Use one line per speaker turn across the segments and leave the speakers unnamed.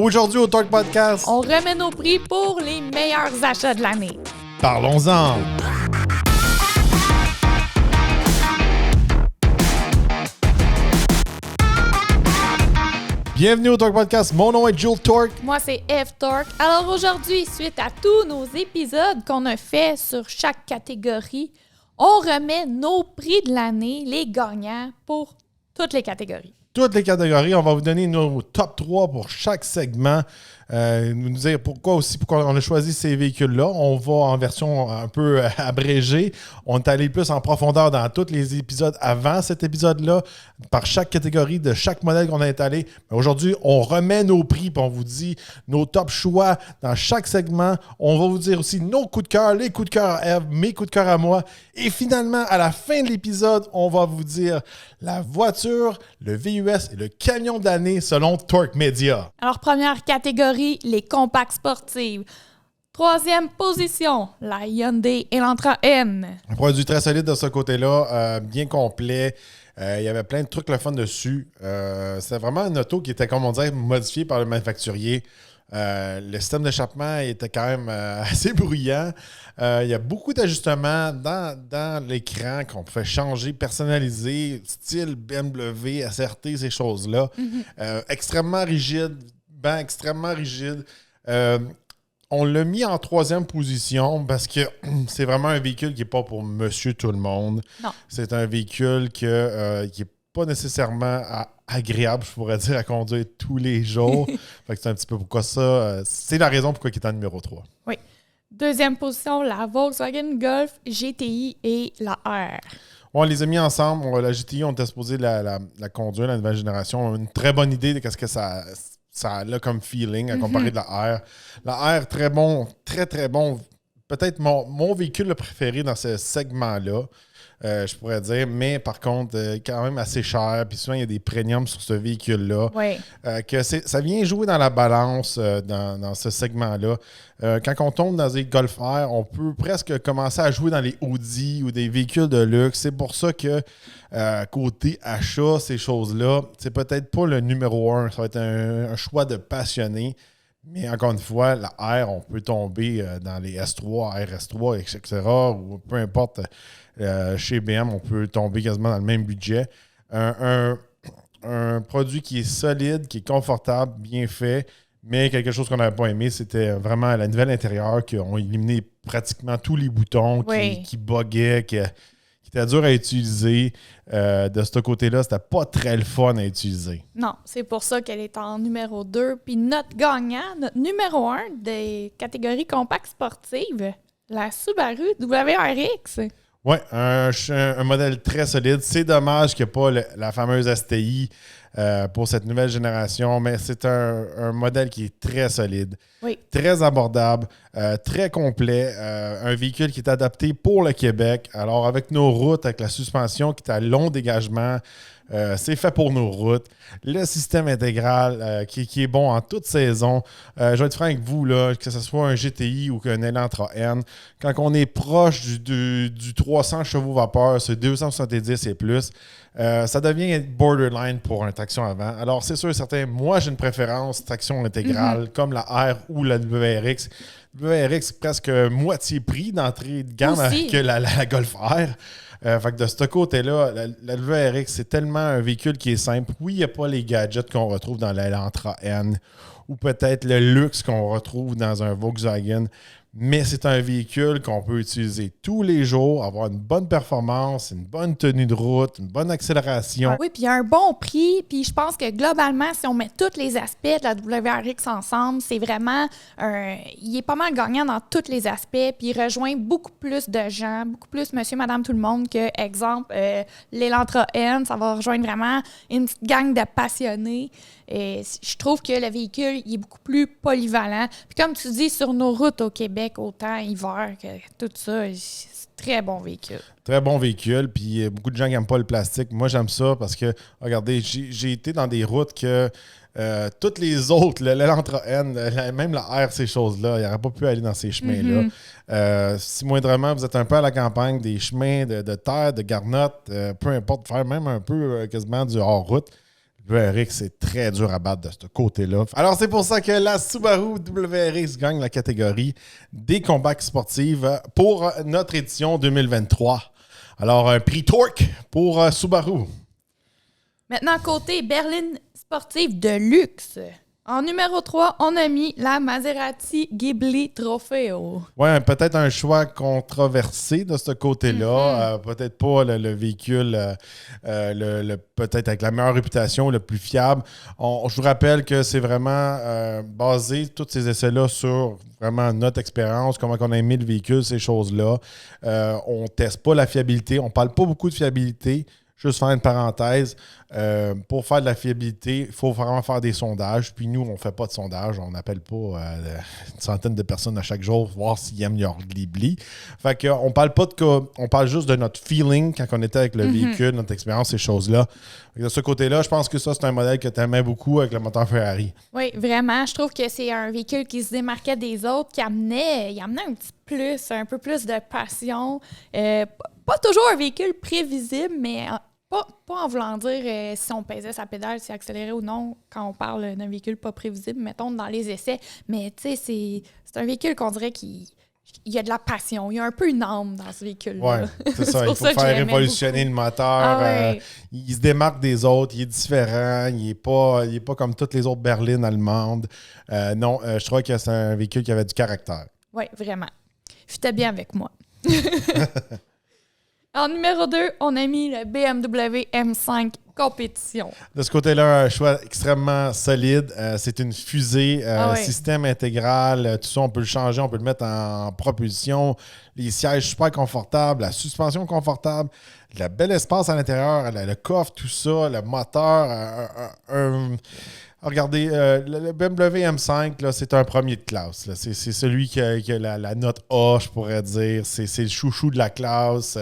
Aujourd'hui au Torque Podcast,
On remet nos prix pour les meilleurs achats de l'année.
parlons-en. Bienvenue au Torque Podcast, mon nom est Jules Torque.
Moi, c'est Eve Torque. Alors aujourd'hui, suite à tous nos épisodes qu'on a fait sur chaque catégorie, on remet nos prix de l'année, les gagnants, pour toutes les catégories.
Toutes les catégories, on va vous donner nos top 3 pour chaque segment. Nous dire pourquoi on a choisi ces véhicules-là. On va en version un peu abrégée. On est allé plus en profondeur dans tous les épisodes avant cet épisode-là, par chaque catégorie de chaque modèle qu'on a étalé. Mais aujourd'hui, on remet nos prix et on vous dit nos top choix dans chaque segment. On va vous dire aussi nos coups de cœur, les coups de cœur à Eve, mes coups de cœur à moi. Et finalement, à la fin de l'épisode, on va vous dire la voiture, le VUS et le camion de l'année selon Torque Media.
Alors, première catégorie, les compacts sportives. Troisième position, la Hyundai Elantra N.
Un produit très solide de ce côté-là, bien complet. Il y avait plein de trucs le fun dessus. C'était vraiment une auto qui était, comme on dirait, modifiée par le manufacturier. Le système d'échappement était quand même assez bruyant. Il y a beaucoup d'ajustements dans l'écran qu'on pouvait changer, personnaliser, style BMW, SRT, ces choses-là. Extrêmement rigide, banc extrêmement rigide. On l'a mis en troisième position parce que c'est vraiment un véhicule qui n'est pas pour monsieur tout le monde.
Non.
C'est un véhicule qui n'est pas nécessairement agréable, je pourrais dire, à conduire tous les jours. Fait que c'est un petit peu pourquoi ça. C'est la raison pourquoi il est en numéro 3.
Oui. Deuxième position, la Volkswagen Golf GTI et la R.
On les a mis ensemble. La GTI, on était supposé la conduire, la nouvelle génération. On a une très bonne idée de ce que ça a comme feeling à comparer de la R. La R, très bon, très, très bon. Peut-être mon véhicule préféré dans ce segment-là, je pourrais dire. Mais par contre, quand même assez cher. Puis souvent, il y a des premiums sur ce véhicule-là.
Oui.
Ça vient jouer dans la balance dans ce segment-là. Quand on tombe dans des Golf R, on peut presque commencer à jouer dans les Audi ou des véhicules de luxe. C'est pour ça que côté achat, ces choses-là, c'est peut-être pas le numéro 1. Ça va être un choix de passionné. Mais encore une fois, la R, on peut tomber dans les S3, RS3, etc. Ou peu importe, chez BM, on peut tomber quasiment dans le même budget. Un produit qui est solide, qui est confortable, bien fait, mais quelque chose qu'on n'avait pas aimé, c'était vraiment la nouvelle intérieure, qui ont éliminé pratiquement tous les boutons, qui buggaient, qui était dur à utiliser. De ce côté-là, c'était pas très le fun à utiliser.
Non, c'est pour ça qu'elle est en numéro 2. Puis notre gagnant, notre numéro 1 des catégories compacts sportives, la Subaru WRX.
Oui, un modèle très solide. C'est dommage qu'il n'y ait pas la fameuse STI pour cette nouvelle génération, mais c'est un modèle qui est très solide, très abordable, très complet, un véhicule qui est adapté pour le Québec. Alors, avec nos routes, avec la suspension qui est à long dégagement, c'est fait pour nos routes. Le système intégral qui est bon en toute saison. Je vais être franc avec vous, là, que ce soit un GTI ou qu'un Elantra N, quand on est proche du 300 chevaux vapeur, c'est 270 et plus, ça devient borderline pour un traction avant. Alors, c'est sûr et certain, moi, j'ai une préférence traction intégrale, comme la R ou la WRX. WRX, presque moitié prix d'entrée de gamme que la Golf R. Fait que de ce côté-là, la WRX, c'est tellement un véhicule qui est simple. Oui, il n'y a pas les gadgets qu'on retrouve dans l'Elantra N ou peut-être le luxe qu'on retrouve dans un Volkswagen, mais c'est un véhicule qu'on peut utiliser tous les jours, avoir une bonne performance, une bonne tenue de route, une bonne accélération.
Oui, puis un bon prix. Puis je pense que globalement, si on met tous les aspects de la WRX ensemble, c'est vraiment il est pas mal gagnant dans tous les aspects. Puis il rejoint beaucoup plus de gens, beaucoup plus monsieur, madame, tout le monde que, exemple, l'Elantra N. Ça va rejoindre vraiment une petite gang de passionnés. Et je trouve que le véhicule il est beaucoup plus polyvalent. Puis comme tu dis, sur nos routes au Québec, autant hiver que tout ça, c'est un très bon véhicule.
Très bon véhicule. Puis beaucoup de gens qui n'aiment pas le plastique. Moi, j'aime ça parce que, regardez, j'ai été dans des routes que toutes les autres, l'Elantra N, même la R, ces choses-là, il n'aurait pas pu aller dans ces chemins-là. Si moindrement, vous êtes un peu à la campagne, des chemins de terre, de garnottes, peu importe, faire même un peu quasiment du hors-route, WRX, c'est très dur à battre de ce côté-là. Alors, c'est pour ça que la Subaru WRX gagne la catégorie des combats sportifs pour notre édition 2023. Alors, un prix Torque pour Subaru.
Maintenant, côté berline sportive de luxe. En numéro 3, on a mis la Maserati Ghibli Trofeo.
Oui, peut-être un choix controversé de ce côté-là. Peut-être pas le véhicule peut-être avec la meilleure réputation, le plus fiable. Je vous rappelle que c'est vraiment basé, tous ces essais-là, sur vraiment notre expérience, comment on a aimé le véhicule, ces choses-là. On ne teste pas la fiabilité. On ne parle pas beaucoup de fiabilité. Juste faire une parenthèse, pour faire de la fiabilité, il faut vraiment faire des sondages. Puis nous, on ne fait pas de sondage. On n'appelle pas une centaine de personnes à chaque jour voir s'ils aiment leur Ghibli. Fait qu'on parle pas on parle juste de notre feeling quand on était avec le véhicule, notre expérience, ces choses-là. De ce côté-là, je pense que ça, c'est un modèle que tu aimais beaucoup avec le moteur Ferrari.
Oui, vraiment. Je trouve que c'est un véhicule qui se démarquait des autres, il amenait un petit plus, un peu plus de passion. Pas toujours un véhicule prévisible, mais pas en voulant dire si on pesait sa pédale, si accélérait ou non, quand on parle d'un véhicule pas prévisible, mettons dans les essais. Mais tu sais, c'est un véhicule qu'on dirait qu'il y a de la passion. Il y a un peu une âme dans ce véhicule-là.
Oui, c'est ça. Il faut faire révolutionner le moteur. Il se démarque des autres. Il est différent. Il n'est pas comme toutes les autres berlines allemandes. Non, je trouvais que c'est un véhicule qui avait du caractère.
Oui, vraiment. Fitait bien avec moi. En numéro 2, on a mis le BMW M5 Compétition.
De ce côté-là, un choix extrêmement solide. C'est une fusée, système intégral. Tout ça, on peut le changer, on peut le mettre en propulsion. Les sièges super confortables, la suspension confortable, le bel espace à l'intérieur, le coffre, tout ça, le moteur. Regardez, le BMW M5, là, c'est un premier de classe. Là. C'est celui qui a la note A, je pourrais dire. C'est le chouchou de la classe.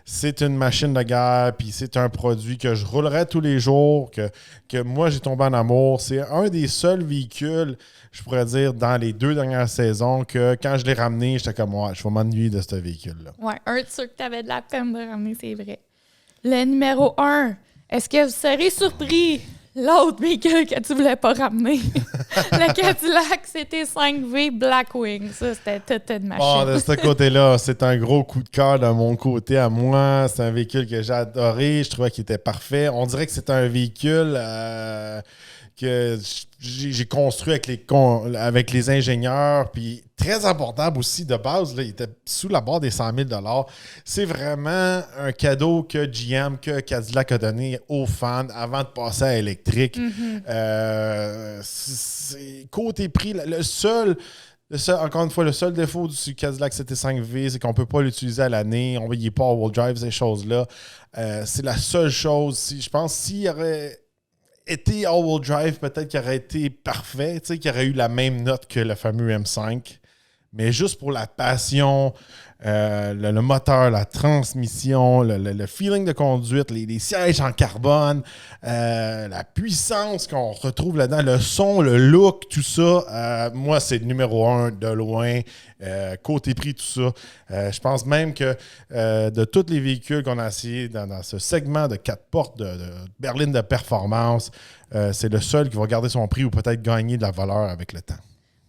C'est une machine de guerre, puis c'est un produit que je roulerais tous les jours, que moi, j'ai tombé en amour. C'est un des seuls véhicules, je pourrais dire, dans les 2 dernières saisons, que quand je l'ai ramené, j'étais comme, ouais, je vais m'ennuyer de ce véhicule-là.
Ouais, un de ceux que tu avais de la peine de ramener, c'est vrai. Le numéro 1, est-ce que vous serez surpris? L'autre véhicule que tu voulais pas ramener. Le Cadillac CT5V Blackwing. Ça, c'était toute une machine.
Bon, de ce côté-là, c'est un gros coup de cœur de mon côté à moi. C'est un véhicule que j'ai adoré. Je trouvais qu'il était parfait. On dirait que c'est un véhicule que j'ai construit avec les ingénieurs. Puis très abordable aussi de base. Là, il était sous la barre des 100 000 $. C'est vraiment un cadeau que GM, que Cadillac a donné aux fans avant de passer à électrique. Côté prix, encore une fois, le seul défaut du Cadillac CT5V, c'est qu'on ne peut pas l'utiliser à l'année. Il n'est pas all-wheel drive, ces choses-là. C'est la seule chose. Je pense s'il y aurait été all-wheel drive, peut-être qu'il aurait été parfait, qu'il aurait eu la même note que le fameux M5. Mais juste pour la passion, le moteur, la transmission, le feeling de conduite, les sièges en carbone, la puissance qu'on retrouve là-dedans, le son, le look, tout ça, moi, c'est le numéro 1 de loin. Côté prix, tout ça. Je pense même que de tous les véhicules qu'on a essayé dans ce segment de 4 portes de berline de performance, c'est le seul qui va garder son prix ou peut-être gagner de la valeur avec le temps.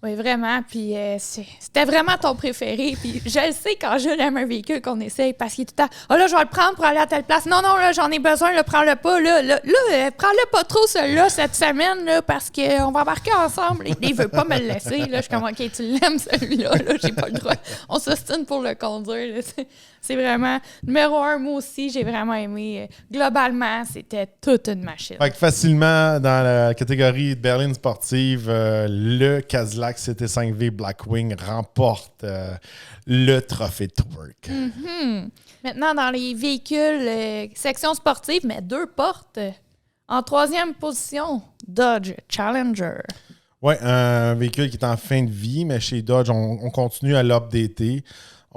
Oui, vraiment. Puis c'était vraiment ton préféré. Puis je le sais quand je l'aime un véhicule qu'on essaye parce qu'il est tout le temps « Ah là, je vais le prendre pour aller à telle place. Non, là, j'en ai besoin, là, prends-le pas. Là, prends-le pas trop, celui-là, cette semaine, là, parce qu'on va embarquer ensemble. » Il veut pas me le laisser. Là, je suis comme « OK, tu l'aimes, celui-là. Là, j'ai pas le droit. On s'ostine pour le conduire. » C'est vraiment numéro 1. Moi aussi, j'ai vraiment aimé. Globalement, c'était toute une machine.
Fait que facilement, dans la catégorie de berline sportive, le Cadillac CT5V Blackwing remporte le trophée Torque.
Maintenant, dans les véhicules, section sportive, mais 2 portes. En 3e position, Dodge Challenger.
Oui, un véhicule qui est en fin de vie, mais chez Dodge, on continue à l'updater.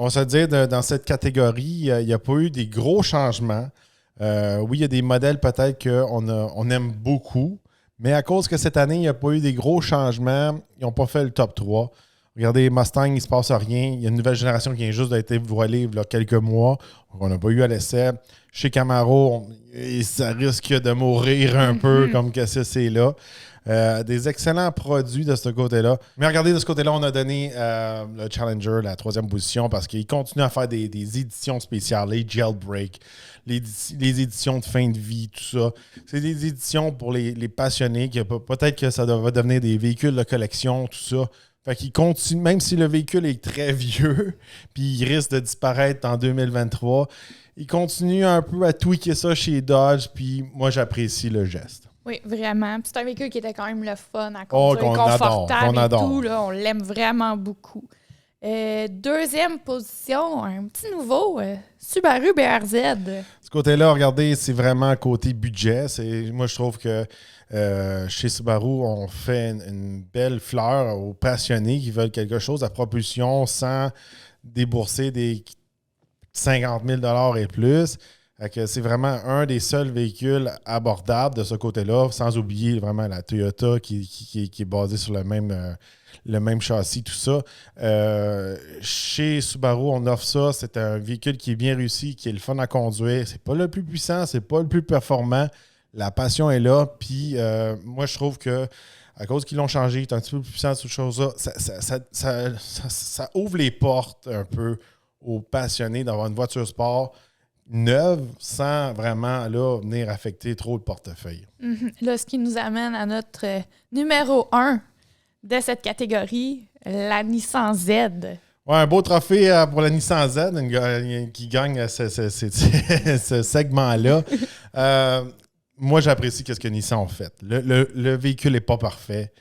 On va se dire, dans cette catégorie, il n'y a pas eu des gros changements. Oui, il y a des modèles peut-être qu'on aime beaucoup, mais à cause que cette année, il n'y a pas eu des gros changements, ils n'ont pas fait le top 3. Regardez, Mustang, il ne se passe rien. Il y a une nouvelle génération qui vient juste d'être voilée il y a quelques mois. On n'a pas eu à l'essai. Chez Camaro, ça risque de mourir un peu comme que c'est là. Des excellents produits de ce côté-là. Mais regardez, de ce côté-là, on a donné le Challenger la 3e position parce qu'il continue à faire des éditions spéciales, les Jailbreak, les éditions de fin de vie, tout ça. C'est des éditions pour les passionnés. Peut-être que ça va devenir des véhicules de collection, tout ça. Fait qu'il continue, même si le véhicule est très vieux, puis il risque de disparaître en 2023, il continue un peu à tweaker ça chez Dodge, puis moi, j'apprécie le geste.
Oui, vraiment. Puis c'est un véhicule qui était quand même le fun à conduire, confortable et tout. Là, on l'aime vraiment beaucoup. 2e position, un petit nouveau, Subaru BRZ.
Ce côté-là, regardez, c'est vraiment côté budget. Moi, je trouve que chez Subaru, on fait une belle fleur aux passionnés qui veulent quelque chose à propulsion sans débourser des 50 000 et plus. C'est vraiment un des seuls véhicules abordables de ce côté-là, sans oublier vraiment la Toyota qui est basée sur le même châssis, tout ça. Chez Subaru, on offre ça. C'est un véhicule qui est bien réussi, qui est le fun à conduire. C'est pas le plus puissant, c'est pas le plus performant. La passion est là. Puis moi, je trouve que à cause qu'ils l'ont changé, il est un petit peu plus puissant, cette chose-là. Ça ouvre les portes un peu aux passionnés d'avoir une voiture sport neuve sans vraiment là, venir affecter trop le portefeuille.
Là, ce qui nous amène à notre numéro 1 de cette catégorie, la Nissan Z.
Ouais, un beau trophée pour la Nissan Z qui gagne ce segment-là. Moi, j'apprécie ce que Nissan a fait. Le véhicule n'est pas parfait.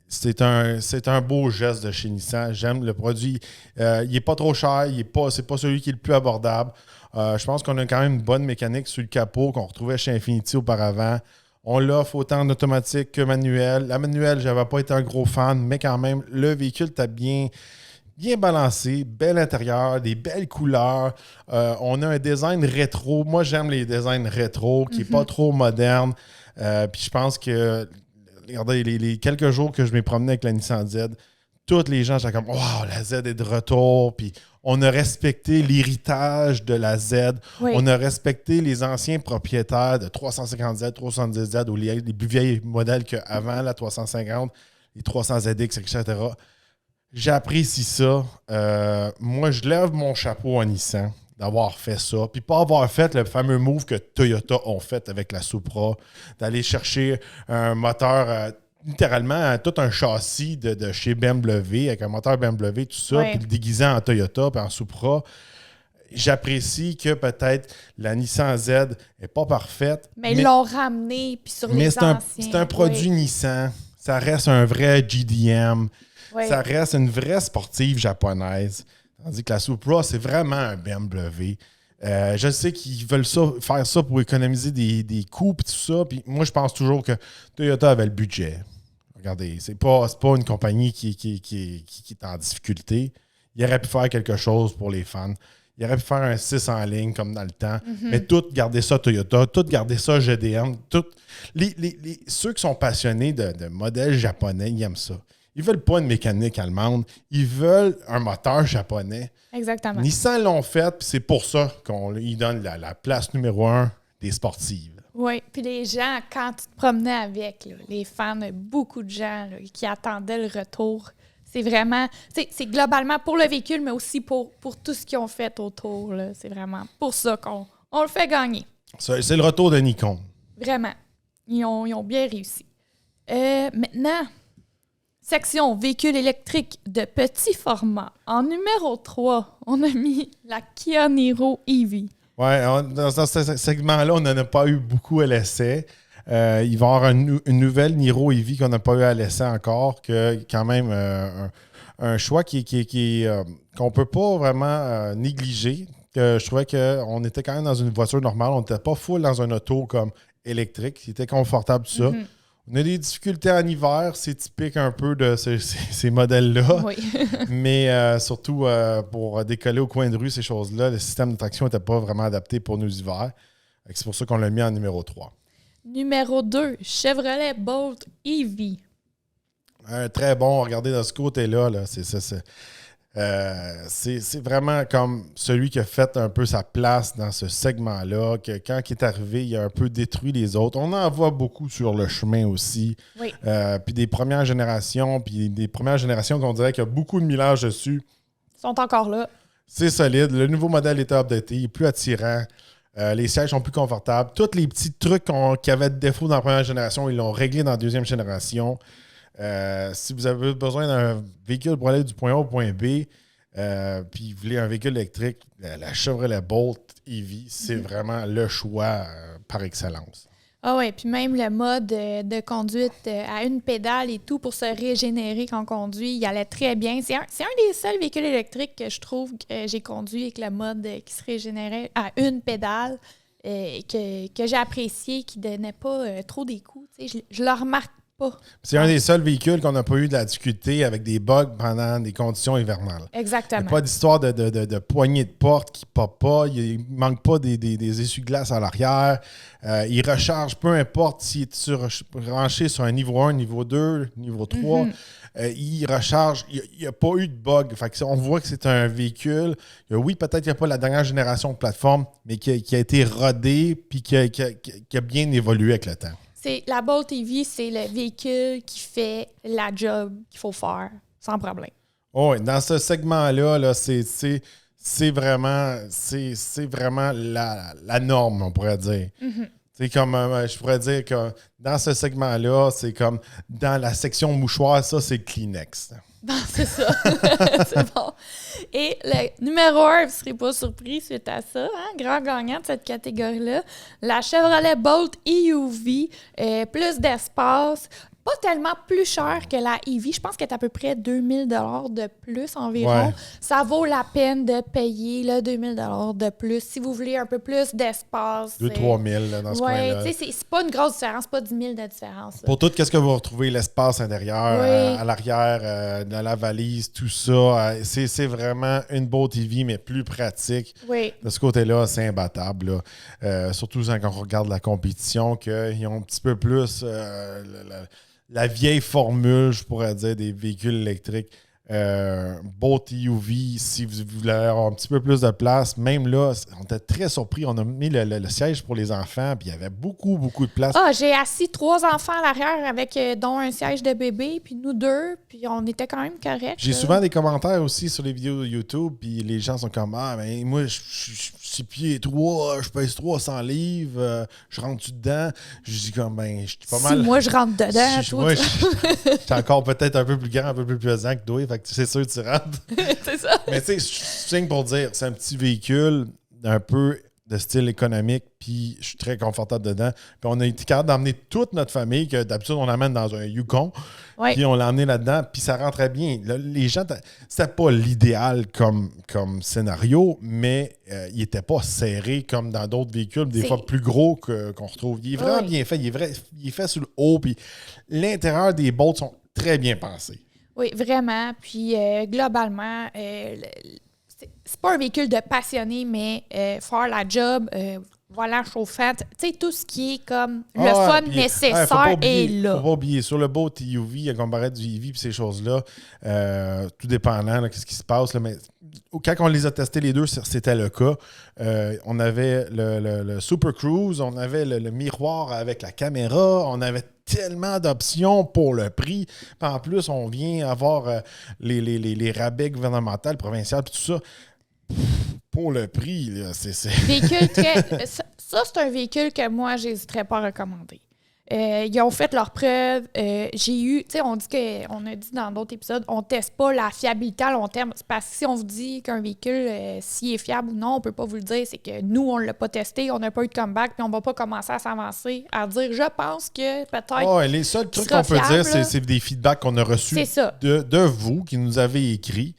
C'est un beau geste de chez Nissan. J'aime le produit. Il n'est pas trop cher. C'est pas celui qui est le plus abordable. Je pense qu'on a quand même une bonne mécanique sur le capot qu'on retrouvait chez Infiniti auparavant. On l'offre autant en automatique que manuel. La manuelle, je n'avais pas été un gros fan, mais quand même, le véhicule t'a bien balancé, bel intérieur, des belles couleurs. On a un design rétro. Moi, j'aime les designs rétro, qui n'est pas trop moderne. Puis je pense que, regardez, les quelques jours que je m'ai promené avec la Nissan Z, tous les gens étaient comme « Wow, la Z est de retour! » Puis on a respecté l'héritage de la Z. Oui. On a respecté les anciens propriétaires de 350Z, 370Z ou les plus vieilles modèles qu'avant la 350, les 300ZX, etc. J'apprécie ça. Moi, je lève mon chapeau à Nissan d'avoir fait ça. Puis pas avoir fait le fameux move que Toyota ont fait avec la Supra, d'aller chercher un moteur, littéralement tout un châssis de chez BMW, avec un moteur BMW, tout ça, puis le déguiser en Toyota puis en Supra. J'apprécie que peut-être la Nissan Z n'est pas parfaite.
Mais ils l'ont ramené puis sur les anciens.
C'est un produit Nissan. Ça reste un vrai GDM. Oui. Ça reste une vraie sportive japonaise. Tandis que la Supra, c'est vraiment un BMW. Je sais qu'ils veulent faire ça pour économiser des coûts et tout ça. Puis moi, je pense toujours que Toyota avait le budget. Regardez, c'est pas une compagnie qui est en difficulté. Il aurait pu faire quelque chose pour les fans. Il aurait pu faire un 6 en ligne comme dans le temps. Mais tout garder ça Toyota, tout garder ça GDM. Ceux qui sont passionnés de modèles japonais, ils aiment ça. Ils ne veulent pas une mécanique allemande. Ils veulent un moteur japonais.
Exactement.
Nissan l'ont fait, puis c'est pour ça qu'on lui donne la place numéro 1 des sportives.
Oui, puis les gens, quand tu te promenais avec, là, les fans, beaucoup de gens là, qui attendaient le retour. C'est vraiment, c'est globalement pour le véhicule, mais aussi pour tout ce qu'ils ont fait autour. Là. C'est vraiment pour ça qu'on le fait gagner.
C'est le retour de Nikon.
Vraiment. Ils ont bien réussi. Maintenant... Section véhicule électrique de petit format. En numéro 3, on a mis la Kia Niro EV.
Oui, dans ce segment-là, on n'en a pas eu beaucoup à l'essai. Il va y avoir une nouvelle Niro EV qu'on n'a pas eu à l'essai encore, que quand même un choix qu'on ne peut pas vraiment négliger. Que je trouvais qu'on était quand même dans une voiture normale. On n'était pas full dans un auto comme électrique. C'était confortable, tout ça. On a des difficultés en hiver, c'est typique un peu de ces modèles-là. Oui. Mais surtout pour décoller au coin de rue, ces choses-là, le système de traction n'était pas vraiment adapté pour nos hivers. C'est pour ça qu'on l'a mis en numéro 3.
Numéro 2, Chevrolet Bolt EV.
Très bon. Regardez de ce côté-là, là, c'est vraiment comme celui qui a fait un peu sa place dans ce segment-là, que quand il est arrivé, il a un peu détruit les autres. On en voit beaucoup sur le chemin aussi.
Oui.
Puis des premières générations qu'on dirait qu'il y a beaucoup de millage dessus.
Ils sont encore là.
C'est solide. Le nouveau modèle est updaté, il est plus attirant. Les sièges sont plus confortables. Tous les petits trucs qui avaient de défaut dans la première génération, ils l'ont réglé dans la deuxième génération. Si vous avez besoin d'un véhicule pour aller du point A au point B, puis vous voulez un véhicule électrique, la Chevrolet Bolt EV, c'est vraiment le choix par excellence.
Ah oui, puis même le mode de conduite à une pédale et tout pour se régénérer quand on conduit, il allait très bien. C'est un des seuls véhicules électriques que je trouve que j'ai conduit avec le mode qui se régénérait à une pédale, que j'ai apprécié, qui ne donnait pas trop des coups. Je le remarque pas.
C'est un des seuls véhicules qu'on n'a pas eu de la difficulté avec des bugs pendant des conditions hivernales.
Exactement.
Il n'y a pas d'histoire de poignée de porte qui ne pop pas. Il ne manque pas des essuie-glaces à l'arrière. Il recharge, peu importe s'il est branché sur un niveau 1, niveau 2, niveau 3. Il recharge. Il n'y a pas eu de bug. Fait que on voit que c'est un véhicule. Oui, peut-être qu'il n'y a pas la dernière génération de plateforme, mais qui a été rodé et qui a bien évolué avec le temps.
La Bolt EV, c'est le véhicule qui fait la job qu'il faut faire sans problème.
Oui, dans ce segment-là, là, c'est vraiment la norme, on pourrait dire. C'est comme, je pourrais dire que dans ce segment-là, c'est comme dans la section mouchoir, ça, c'est Kleenex.
Bon, c'est ça. C'est bon. Et le numéro 1, vous ne serez pas surpris suite à ça, grand gagnant de cette catégorie-là, la Chevrolet Bolt EUV, plus d'espace, pas tellement plus cher que la EV. Je pense qu'elle est à peu près 2000 $ de plus environ.
Ouais.
Ça vaut la peine de payer le 2000 $ de plus si vous voulez un peu plus d'espace.
2-3 000 dans ce coin-là.
Oui, c'est pas une grosse différence, pas 10 000 de différence.
Pour tout, qu'est-ce que vous retrouvez? L'espace intérieur, à l'arrière, dans la valise, tout ça. C'est vraiment une Bolt EV, mais plus pratique.
Oui.
De ce côté-là, c'est imbattable. Surtout quand on regarde la compétition, qu'ils ont un petit peu plus la vieille formule, je pourrais dire, des véhicules électriques. Bolt EUV, si vous voulez avoir un petit peu plus de place, même là, on était très surpris. On a mis le siège pour les enfants, puis il y avait beaucoup, beaucoup de place.
J'ai assis 3 enfants à l'arrière avec dont un siège de bébé, puis nous 2, puis on était quand même corrects.
J'ai souvent des commentaires aussi sur les vidéos YouTube, puis les gens sont comme « Ah, mais moi, je suis 6 pieds 3, je pèse 300 livres, je rentre dedans. » Je dis comme « Ben, je suis pas mal... »
Si moi, je rentre dedans,
Moi, je suis encore peut-être un peu plus grand, un peu plus pesant que toi, fait que c'est sûr que tu rentres.
C'est ça.
Mais tu sais, je signe pour dire, c'est un petit véhicule un peu de style économique, puis je suis très confortable dedans. Puis on a été capable d'emmener toute notre famille, que d'habitude on amène dans un Yukon, puis on l'a emmené là-dedans, puis ça rentrait bien. Là, les gens, c'était pas l'idéal comme scénario, mais il était pas serré comme dans d'autres véhicules, des fois plus gros qu'on retrouve. Il est vraiment bien fait, il est fait sur le haut, puis l'intérieur des Bolts sont très bien pensés.
Oui, vraiment. Puis globalement, c'est pas un véhicule de passionné, mais faire la job, volant chauffant, tu sais, tout ce qui est comme le fun nécessaire est là.
Faut pas oublier, sur le Bolt EUV, comparé du EV et ces choses-là, tout dépendant, là, qu'est-ce qui se passe, là, mais quand on les a testés les deux, c'était le cas. On avait le Super Cruise, on avait le miroir avec la caméra, on avait tellement d'options pour le prix. Puis en plus, on vient avoir les rabais gouvernementaux, provinciaux, puis tout ça. Pour le prix, là, c'est...
Véhicule ça, c'est un véhicule que moi, j'hésiterais pas à recommander. Ils ont fait leurs preuves. J'ai eu, tu sais, on a dit dans d'autres épisodes, on ne teste pas la fiabilité à long terme. C'est parce que si on vous dit qu'un véhicule, s'il est fiable ou non, on ne peut pas vous le dire. C'est que nous, on ne l'a pas testé, on n'a pas eu de comeback, puis on ne va pas commencer à s'avancer, à dire, je pense que peut-être.
Les seuls trucs qu'on peut dire, c'est des feedbacks qu'on a reçus de vous, qui nous avez écrits.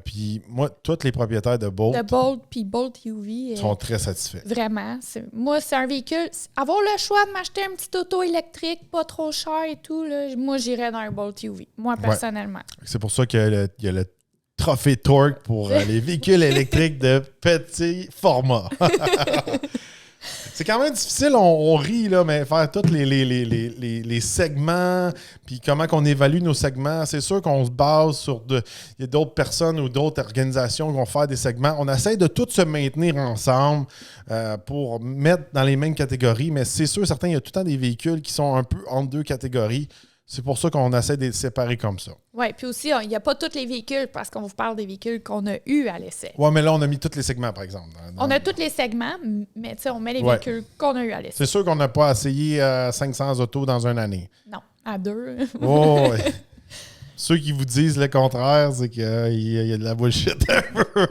Puis moi, tous les propriétaires de Bolt,
puis Bolt EUV
sont très satisfaits.
Vraiment. Moi, c'est un véhicule. Avoir le choix de m'acheter un petit auto électrique, pas trop cher et tout, là, moi, j'irais dans un Bolt EUV. Moi, personnellement. Ouais.
C'est pour ça qu'il y a le trophée Torque pour les véhicules électriques de petit format. C'est quand même difficile, on rit, là, mais faire tous les segments, puis comment qu'on évalue nos segments, c'est sûr qu'on se base sur il y a d'autres personnes ou d'autres organisations qui vont faire des segments. On essaie de tous se maintenir ensemble pour mettre dans les mêmes catégories, mais c'est sûr, certains, il y a tout le temps des véhicules qui sont un peu entre deux catégories. C'est pour ça qu'on essaie de les séparer comme ça.
Oui, puis aussi, il n'y a pas tous les véhicules parce qu'on vous parle des véhicules qu'on a eus à l'essai.
Oui, mais là, on a mis tous les segments, par exemple.
On a tous les segments, mais on met les véhicules qu'on a eus à l'essai.
C'est sûr qu'on n'a pas essayé 500 autos dans une année.
Non, à 2.
Oh, oui. Ceux qui vous disent le contraire, c'est qu'il y a de la bullshit un peu.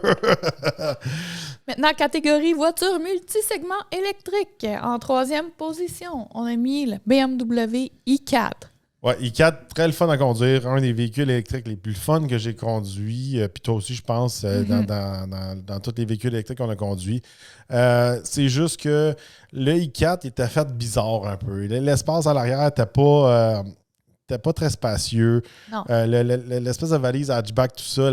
Maintenant, catégorie voiture multisegment électrique. En 3e position, on a mis le BMW i4.
Ouais, i4, très le fun à conduire. Un des véhicules électriques les plus fun que j'ai conduits. Puis toi aussi, je pense, dans tous les véhicules électriques qu'on a conduits. C'est juste que le i4 était fait bizarre un peu. L'espace à l'arrière n'était pas très spacieux.
Non.
L'espèce de valise hatchback, tout ça,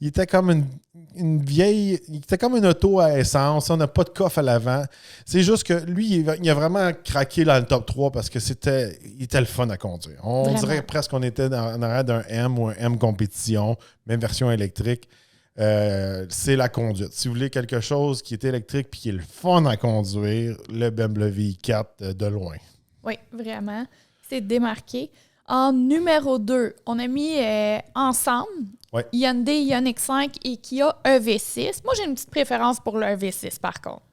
il était comme une vieille... Il était comme une auto à essence. On n'a pas de coffre à l'avant. C'est juste que lui, il a vraiment craqué dans le top 3 parce que il était le fun à conduire. On dirait presque qu'on était en arrière d'un M ou un M compétition, même version électrique. C'est la conduite. Si vous voulez quelque chose qui est électrique et qui est le fun à conduire, le BMW i4 de loin.
Oui, vraiment. C'est démarqué. En numéro 2, on a mis ensemble Hyundai Ioniq 5 et Kia EV6. Moi, j'ai une petite préférence pour le EV6, par contre.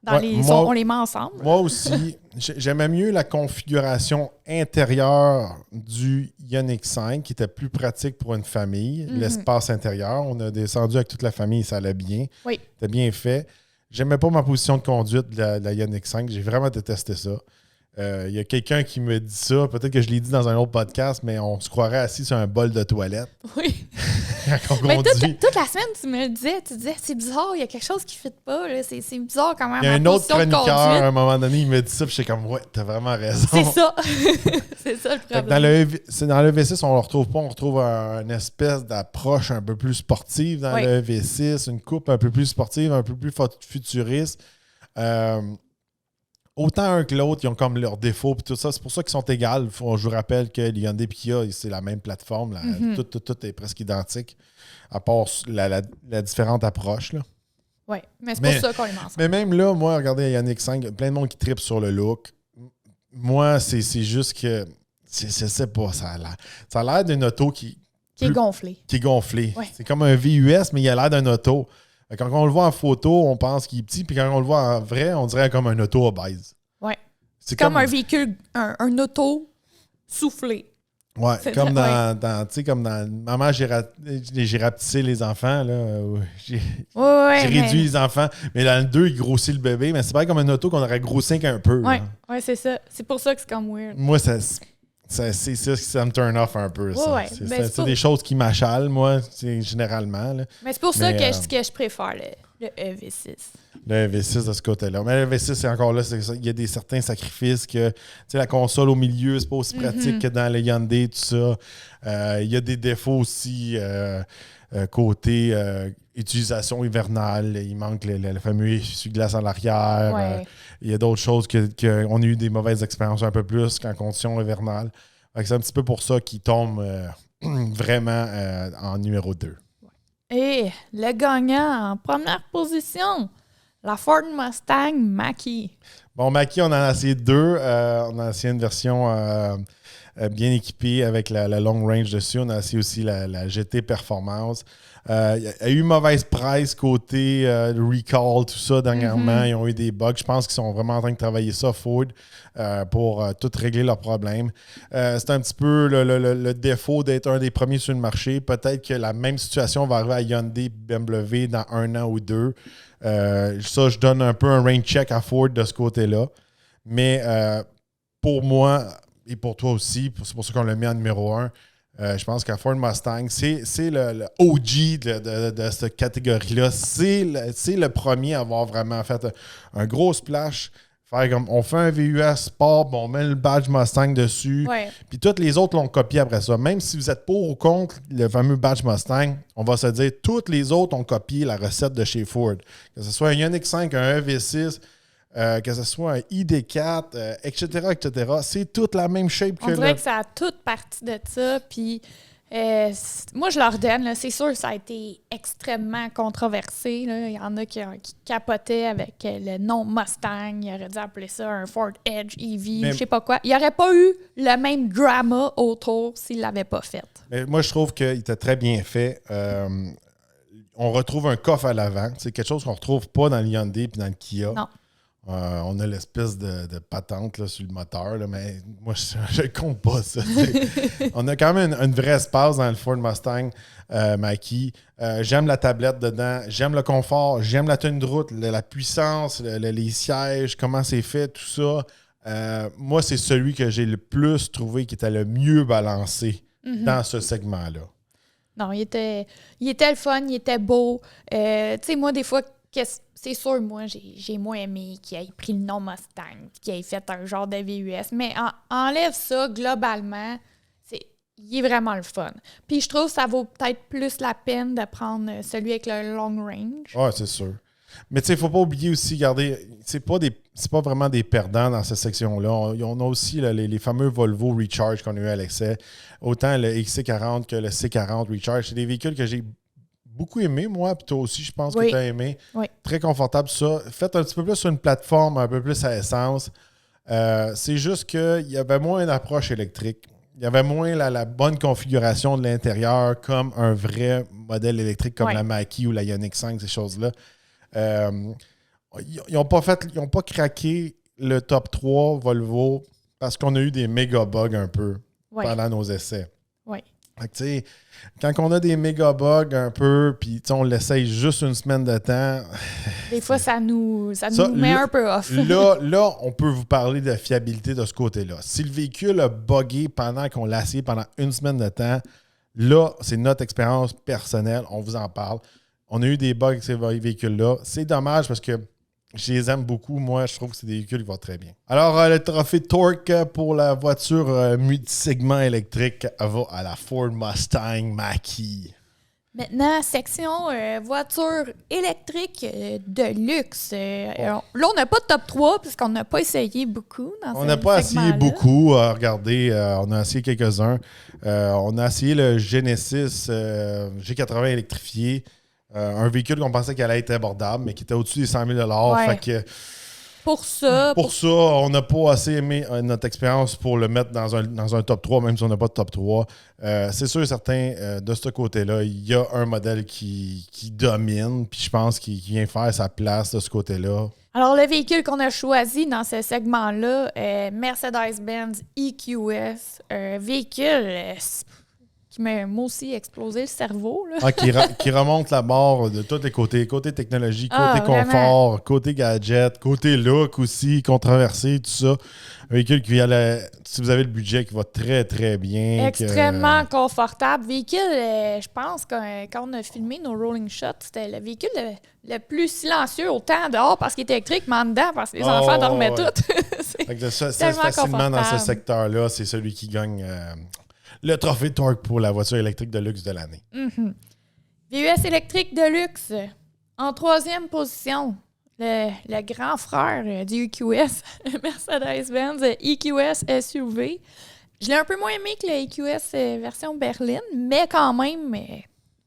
On les met ensemble.
Moi aussi, j'aimais mieux la configuration intérieure du Ioniq 5, qui était plus pratique pour une famille. L'espace intérieur, on a descendu avec toute la famille, ça allait bien.
Oui.
C'était bien fait. J'aimais pas ma position de conduite de la Ioniq 5. J'ai vraiment détesté ça. Il y a quelqu'un qui me dit ça, peut-être que je l'ai dit dans un autre podcast, mais on se croirait assis sur un bol de toilette.
Oui.
Quand on
mais
conduit.
toute la semaine, tu disais, c'est bizarre, il y a quelque chose qui ne fit pas. Là. C'est bizarre quand même.
Il y a un autre chroniqueur, à un moment donné, il me dit ça, puis j'étais comme, ouais, t'as vraiment raison.
C'est ça. C'est ça le problème.
Dans le V6, on ne le retrouve pas. On retrouve une espèce d'approche un peu plus sportive dans le V6, une coupe un peu plus sportive, un peu plus futuriste. Autant un que l'autre, ils ont comme leurs défauts et tout ça. C'est pour ça qu'ils sont égales. Je vous rappelle que Hyundai et Kia, c'est la même plateforme. Tout est presque identique, à part la différente approche.
Oui, mais c'est pour ça qu'on les met ensemble.
Mais même là, moi, regardez Ioniq 5, plein de monde qui tripe sur le look. Moi, c'est juste que, je sais pas, ça a l'air d'une auto qui
est gonflée.
Qui est gonflée.
Ouais.
C'est comme un VUS, mais il a l'air d'un auto. Quand on le voit en photo, on pense qu'il est petit, puis quand on le voit en vrai, on dirait comme un auto obèse.
Oui. C'est comme un véhicule, un auto soufflé.
Oui, comme dans Maman, j'ai rapetissé les enfants. Là, j'ai réduit les enfants. Mais dans le 2, il grossit le bébé. Mais c'est pas comme un auto qu'on aurait grossi qu'un peu.
Oui, c'est ça. C'est pour ça que c'est comme weird.
Moi, c'est ça me turn off un peu. Ça. C'est des choses qui m'achalent, moi, généralement. Là.
Mais c'est pour ça que je préfère le EV6.
Le EV6 de ce côté-là. Mais le EV6, c'est encore là, il y a certains sacrifices que la console au milieu, c'est pas aussi pratique que dans le Hyundai, tout ça. Il y a des défauts aussi côté utilisation hivernale. Il manque le fameux essuie-glace en arrière.
Ouais.
Il y a d'autres choses qu'on a eu des mauvaises expériences un peu plus qu'en conditions hivernales. C'est un petit peu pour ça qu'il tombe vraiment en numéro 2.
Et le gagnant en première position, la Ford Mustang Mach-E.
Bon, Mach-E, on en a essayé 2. On a essayé une version bien équipée avec la long range dessus. On a essayé aussi la GT Performance. Il y a eu mauvaise presse côté recall, tout ça, dernièrement. Ils ont eu des bugs. Je pense qu'ils sont vraiment en train de travailler ça, Ford, pour tout régler leurs problèmes. C'est un petit peu le défaut d'être un des premiers sur le marché. Peut-être que la même situation va arriver à Hyundai BMW dans 1 an ou 2. Ça, je donne un peu un rain check à Ford de ce côté-là. Mais pour moi, et pour toi aussi, c'est pour ça qu'on l'a mis en numéro 1, je pense qu'à Ford Mustang, c'est le OG de cette catégorie-là. C'est le premier à avoir vraiment fait un gros splash. On fait un VUS sport, on met le badge Mustang dessus. Puis toutes les autres l'ont copié après ça. Même si vous êtes pour ou contre le fameux badge Mustang, on va se dire toutes les autres ont copié la recette de chez Ford. Que ce soit un Ioniq 5, un EV6, que ce soit un ID4, etc., etc. C'est toute la même shape que
on dirait que ça a toute partie de ça. Puis moi, je leur donne. Là, c'est sûr, ça a été extrêmement controversé. Là. Il y en a qui capotaient avec le nom Mustang. Ils auraient dû appeler ça un Ford Edge EV, je sais pas quoi. Il n'y aurait pas eu le même drama autour s'ils ne l'avaient pas fait.
Mais moi, je trouve qu'il était très bien fait. On retrouve un coffre à l'avant. C'est quelque chose qu'on ne retrouve pas dans le Hyundai et dans le Kia.
Non.
On a l'espèce de patente là, sur le moteur, là, mais moi, je ne compte pas ça. On a quand même un vrai espace dans le Ford Mustang Mach-E. J'aime la tablette dedans, j'aime le confort, j'aime la tenue de route, la puissance, les sièges, comment c'est fait, tout ça. Moi, c'est celui que j'ai le plus trouvé qui était le mieux balancé dans ce segment-là.
Non, il était le fun, il était beau. Tu sais, moi, des fois, c'est sûr, moi, j'ai moins aimé qu'il ait pris le nom Mustang, qu'il ait fait un genre de VUS. Mais enlève ça, globalement, il est vraiment le fun. Puis je trouve que ça vaut peut-être plus la peine de prendre celui avec le long range.
Oui, c'est sûr. Mais tu sais, il ne faut pas oublier aussi, regardez, c'est pas vraiment des perdants dans cette section-là. On a aussi les fameux Volvo Recharge qu'on a eu à l'excès. Autant le XC40 que le C40 Recharge. C'est des véhicules que j'ai beaucoup aimé, moi, puis toi aussi, je pense que tu as aimé.
Oui.
Très confortable, ça. Faites un petit peu plus sur une plateforme, un peu plus à essence. C'est juste qu'il y avait moins d'approche électrique. Il y avait moins la bonne configuration de l'intérieur comme un vrai modèle électrique comme la Mach-E ou la Ioniq 5, ces choses-là. Ils n'ont pas craqué le top 3 Volvo parce qu'on a eu des méga bugs un peu pendant nos essais.
Oui.
Fait que, tu sais, quand on a des méga bugs un peu, puis on l'essaye juste une semaine de temps.
Des fois, ça nous met un peu off.
Là, on peut vous parler de fiabilité de ce côté-là. Si le véhicule a buggé pendant qu'on l'a essayé pendant une semaine de temps, là, c'est notre expérience personnelle. On vous en parle. On a eu des bugs avec ces véhicules-là. C'est dommage parce que je les aime beaucoup. Moi, je trouve que c'est des véhicules qui vont très bien. Alors, le trophée Torque pour la voiture multisegment électrique va à la Ford Mustang Mach-E.
Maintenant, section voiture électrique de luxe. Là, on n'a pas de top 3 puisqu'on n'a pas essayé beaucoup dans
On n'a pas essayé beaucoup. Regardez, on a essayé quelques-uns. On a essayé le Genesis G80 électrifié. Un véhicule qu'on pensait qu'il allait être abordable, mais qui était au-dessus des 100 000 $. Fait que, pour ça, on n'a pas assez aimé notre expérience pour le mettre dans un top 3, même si on n'a pas de top 3. C'est sûr et certain, de ce côté-là, il y a un modèle qui domine, puis je pense qu'il vient faire sa place de ce côté-là.
Alors, le véhicule qu'on a choisi dans ce segment-là, Mercedes-Benz EQS, un véhicule qui m'a moi aussi explosé le cerveau. Là.
Qui remonte la barre de tous les côtés. Côté technologie, côté confort, côté gadget, côté look aussi, controversé, tout ça. Un véhicule qui si vous avez le budget, qui va très, très bien.
Extrêmement confortable. Véhicule, je pense que quand on a filmé nos rolling shots, c'était le véhicule le plus silencieux, autant dehors parce qu'il est électrique, mais en dedans parce que les enfants dormaient tous.
C'est facilement dans ce secteur-là, c'est celui qui gagne... le trophée Torque pour la voiture électrique de luxe de l'année.
Mm-hmm. VUS électrique de luxe. En 3e position, le grand frère du EQS, Mercedes-Benz EQS SUV. Je l'ai un peu moins aimé que le EQS version berline, mais quand même,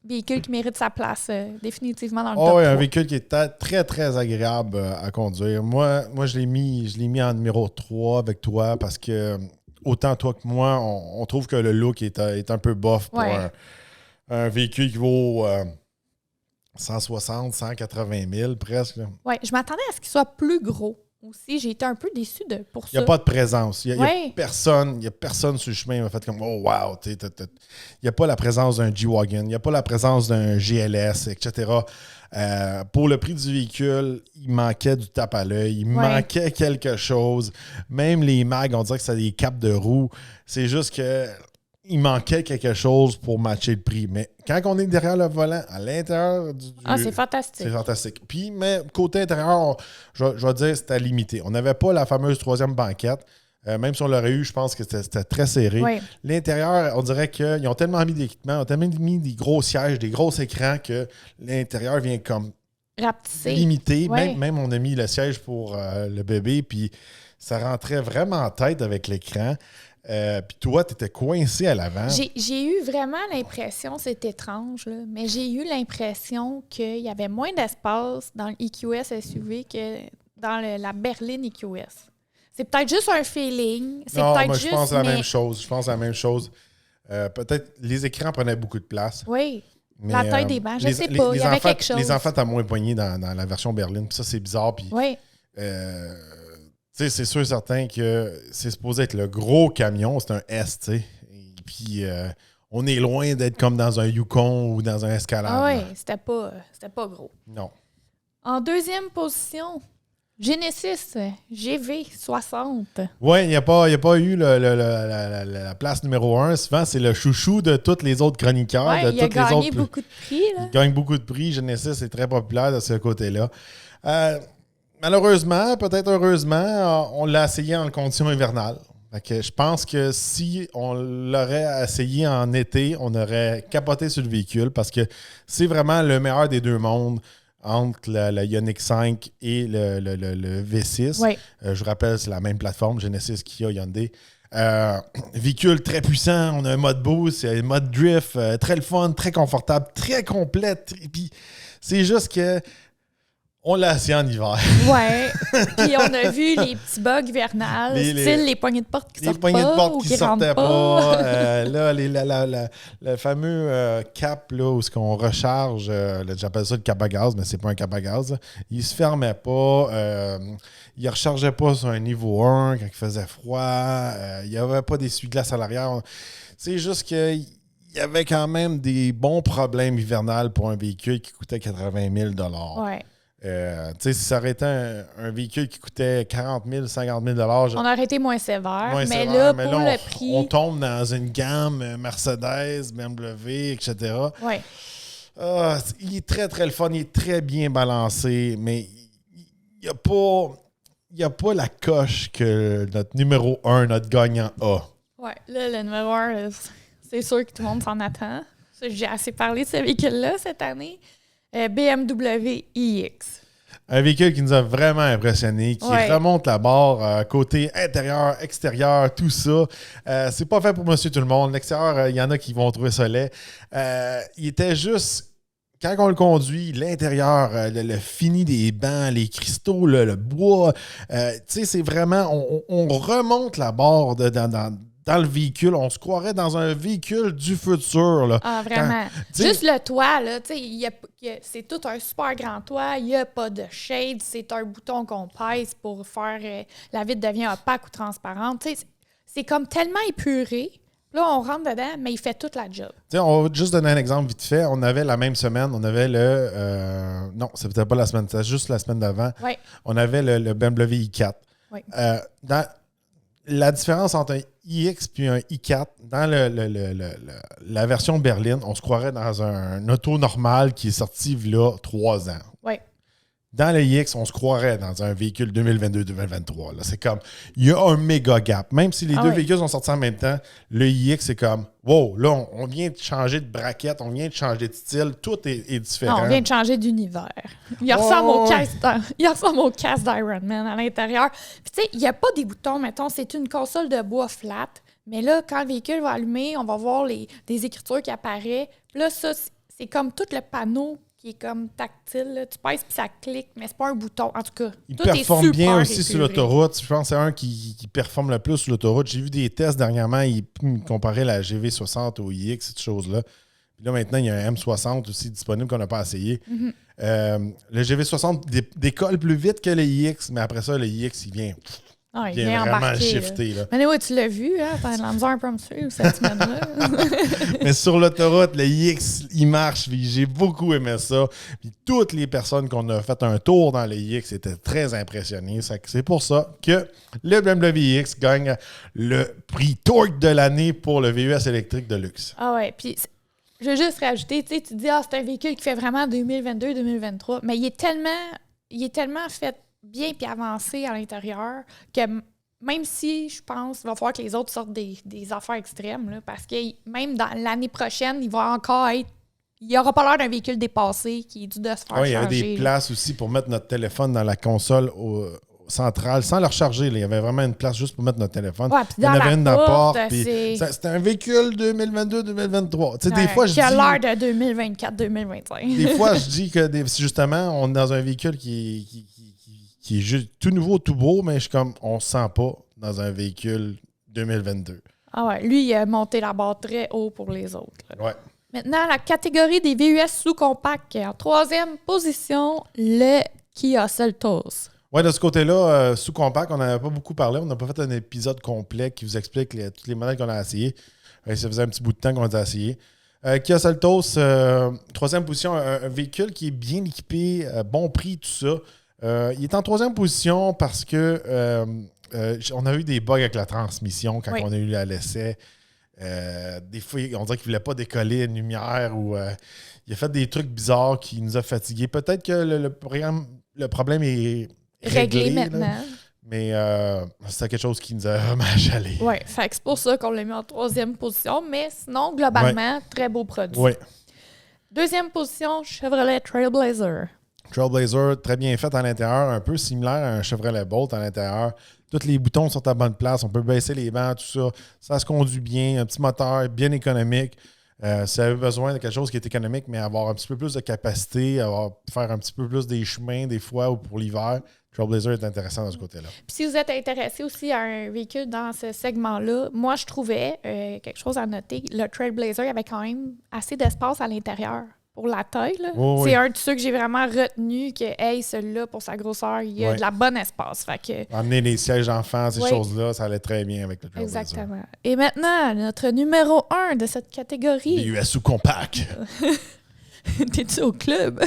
véhicule qui mérite sa place définitivement dans le top 3.
Un véhicule qui est très, très agréable à conduire. Moi je l'ai mis en numéro 3 avec toi parce que autant toi que moi, on trouve que le look est un peu bof pour un véhicule qui vaut 160, 180 000 presque.
Oui, je m'attendais à ce qu'il soit plus gros aussi. J'ai été un peu déçue pour ça.
Il n'y a pas de présence. Il n'y a personne sur le chemin qui m'a fait comme « Oh, wow! » Il n'y a pas la présence d'un G-Wagon, il n'y a pas la présence d'un GLS, etc. Pour le prix du véhicule, il manquait du tape à l'œil, il manquait quelque chose. Même les mags, on dirait que c'est des capes de roue. C'est juste que il manquait quelque chose pour matcher le prix. Mais quand on est derrière le volant, à l'intérieur
c'est fantastique.
C'est fantastique. Puis, mais côté intérieur, je vais dire, c'était limité. On n'avait pas la fameuse 3e banquette. Même si on l'aurait eu, je pense que c'était très serré.
Oui.
L'intérieur, on dirait qu'ils ont tellement mis d'équipements, ont tellement mis des gros sièges, des gros écrans que l'intérieur vient comme
rapetissé.
Limité.
Ouais.
Même on a mis le siège pour le bébé, puis ça rentrait vraiment en tête avec l'écran. Puis toi, tu étais coincé à l'avant.
J'ai eu vraiment l'impression, c'est étrange, là, mais j'ai eu l'impression qu'il y avait moins d'espace dans le EQS SUV que dans la berline EQS. C'est peut-être juste un feeling.
Je pense à la même chose. Je pense à la même chose. Peut-être les écrans prenaient beaucoup de place.
Oui. Mais, la taille des bancs, je ne sais pas. Il y avait quelque chose.
Les enfants t'as moins poigné dans la version berline. Puis ça, c'est bizarre. Puis,
oui.
C'est sûr et certain que c'est supposé être le gros camion. C'est un S, tu sais. Et puis, on est loin d'être comme dans un Yukon ou dans un Escalade.
Ah oui, c'était pas gros.
Non.
En deuxième position, Genesis GV60.
Oui, il n'y a pas eu la place numéro 1. Souvent, c'est le chouchou de tous les autres chroniqueurs.
Oui, il a gagné beaucoup de prix. Là.
Il gagne beaucoup de prix. Genesis est très populaire de ce côté-là. Malheureusement, peut-être heureusement, on l'a essayé en conditions hivernales. Je pense que si on l'aurait essayé en été, on aurait capoté sur le véhicule parce que c'est vraiment le meilleur des deux mondes entre la Ioniq 5 et le V6.
Oui.
Je vous rappelle, c'est la même plateforme, Genesis, Kia, Hyundai. Véhicule très puissant, on a un mode boost, un mode drift, très le fun, très confortable, très complète. Et puis, c'est juste que on l'a essayé en hiver.
Oui. Puis on a vu les petits bugs hivernales, style les poignées de porte qui sortent pas. Les poignées de porte qui sortaient pas.
Là, le fameux cap là, où on recharge, j'appelle ça le cap à gaz, mais c'est pas un cap à gaz. Il se fermait pas. Il ne rechargeait pas sur un niveau 1 quand il faisait froid. Il n'y avait pas d'essuie-glace à l'arrière. C'est juste qu'il y avait quand même des bons problèmes hivernales pour un véhicule qui coûtait 80 000 $.
Ouais.
Si ça aurait été un véhicule qui coûtait 40 000 50 000 $,
on aurait été moins sévère. Mais là, le prix...
on tombe dans une gamme Mercedes, BMW, etc.
Ouais.
Il est très, très le fun. Il est très bien balancé, mais il n'y a pas la coche que notre numéro 1, notre gagnant, a.
Oui, là, le numéro 1, c'est sûr que tout le monde s'en attend. J'ai assez parlé de ce véhicule-là cette année. BMW iX.
Un véhicule qui nous a vraiment impressionnés, qui remonte la barre, côté intérieur, extérieur, tout ça. C'est pas fait pour monsieur tout le monde. L'extérieur, il y en a qui vont trouver ça laid. Il était juste, quand on le conduit, l'intérieur, le fini des bancs, les cristaux, le bois, c'est vraiment, on remonte la barre dans le véhicule. On se croirait dans un véhicule du futur. Là.
Ah, vraiment. Juste le toit, là, c'est tout un super grand toit. Il n'y a pas de shade. C'est un bouton qu'on pèse pour faire... la vitre devient opaque ou transparente. C'est comme tellement épuré. Là, on rentre dedans, mais il fait toute la job.
On va juste donner un exemple vite fait. On avait la même semaine, on avait non, c'est peut-être pas la semaine, c'était juste la semaine d'avant.
Oui.
On avait le BMW i4.
Oui.
La différence entre un iX et un i4, dans la version berline, on se croirait dans un auto normal qui est sorti il y a 3 ans.
Oui.
Dans le iX, on se croirait dans un véhicule 2022-2023. C'est comme, il y a un méga gap. Même si les deux véhicules sont sortis en même temps, le iX, c'est comme, wow, là, on vient de changer de braquette, on vient de changer de style, tout est différent.
Non, on vient de changer d'univers. Il ressemble au casque d'Iron Man à l'intérieur. Puis tu sais, il n'y a pas des boutons, mettons, c'est une console de bois flat. Mais là, quand le véhicule va allumer, on va voir des écritures qui apparaissent. Puis là, ça, c'est comme tout le panneau qui est comme tactile. Là. Tu pèses puis ça clique, mais c'est pas un bouton. En tout cas,
il
tout
performe
est super
bien aussi
épuré.
sur l'autoroute. Je pense que c'est un qui performe le plus sur l'autoroute. J'ai vu des tests dernièrement. Il comparait la GV60 au iX, cette chose-là. Puis là, maintenant, il y a un M60 aussi disponible qu'on n'a pas essayé.
Mm-hmm.
Le GV60 décolle plus vite que le iX, mais après ça, le iX, il vient...
Ah, il
vient vraiment
embarqué,
shifter. Là.
Mais oui, tu l'as vu, hein? T'as de la misère un peu à me suivre cette semaine-là.
Mais sur l'autoroute, le iX, il marche. Puis j'ai beaucoup aimé ça. Puis toutes les personnes qu'on a fait un tour dans le iX étaient très impressionnées. C'est pour ça que le BMW iX gagne le prix Torque de l'année pour le VUS électrique de luxe.
Ah ouais, puis je veux juste rajouter, tu dis, c'est un véhicule qui fait vraiment 2022-2023, mais il est tellement fait bien puis avancé à l'intérieur que même si je pense qu'il va falloir que les autres sortent des affaires extrêmes, là, parce que même dans l'année prochaine, il va encore être il n'aura pas l'air d'un véhicule dépassé qui est dû de se faire changer.
Il y avait des places aussi pour mettre notre téléphone dans la console centrale sans le recharger. Là. Il y avait vraiment une place juste pour mettre notre téléphone.
Ouais,
il y en avait une dans la porte.
C'était
un véhicule 2022-2023. Des fois, je dis...
Qui a l'air de 2024-2025.
Des fois, je dis que justement, on est dans un véhicule qui est juste tout nouveau, tout beau, mais je suis comme, on se sent pas dans un véhicule 2022.
Ah ouais, lui, il a monté la barre très haut pour les autres.
Ouais.
Maintenant, la catégorie des VUS sous-compacts. En troisième position, le Kia Seltos.
Oui, de ce côté-là, sous-compact, on n'en avait pas beaucoup parlé. On n'a pas fait un épisode complet qui vous explique tous les modèles qu'on a essayés. Ça faisait un petit bout de temps qu'on les a essayés. Kia Seltos, troisième position, un véhicule qui est bien équipé, bon prix, tout ça. Il est en troisième position parce que on a eu des bugs avec la transmission quand on a eu l'essai. Des fois, on dirait qu'il ne voulait pas décoller une lumière ou il a fait des trucs bizarres qui nous a fatigués. Peut-être que le problème est réglé maintenant. Là, mais c'est quelque chose qui nous a vraiment achalé.
Oui, c'est pour ça qu'on l'a mis en troisième position. Mais sinon, globalement, très beau produit.
Oui.
Deuxième position, Chevrolet Trailblazer.
Trailblazer, très bien fait à l'intérieur, un peu similaire à un Chevrolet Bolt à l'intérieur. Tous les boutons sont à bonne place, on peut baisser les bancs, tout ça. Ça se conduit bien, un petit moteur bien économique. Si vous avez besoin de quelque chose qui est économique, mais avoir un petit peu plus de capacité, faire un petit peu plus des chemins des fois ou pour l'hiver, Trailblazer est intéressant dans ce côté-là.
Puis si vous êtes intéressé aussi à un véhicule dans ce segment-là, moi je trouvais quelque chose à noter. Le Trailblazer avait quand même assez d'espace à l'intérieur. Pour la taille, là. C'est un de ceux que j'ai vraiment retenu que, celui-là, pour sa grosseur, il y a de la bonne espace. Fait que...
Emmener les sièges d'enfants, ces choses-là, ça allait très bien avec le Trailblazer.
Exactement. Et maintenant, notre numéro 1 de cette catégorie.
VUS sous-compact.
T'es-tu au club?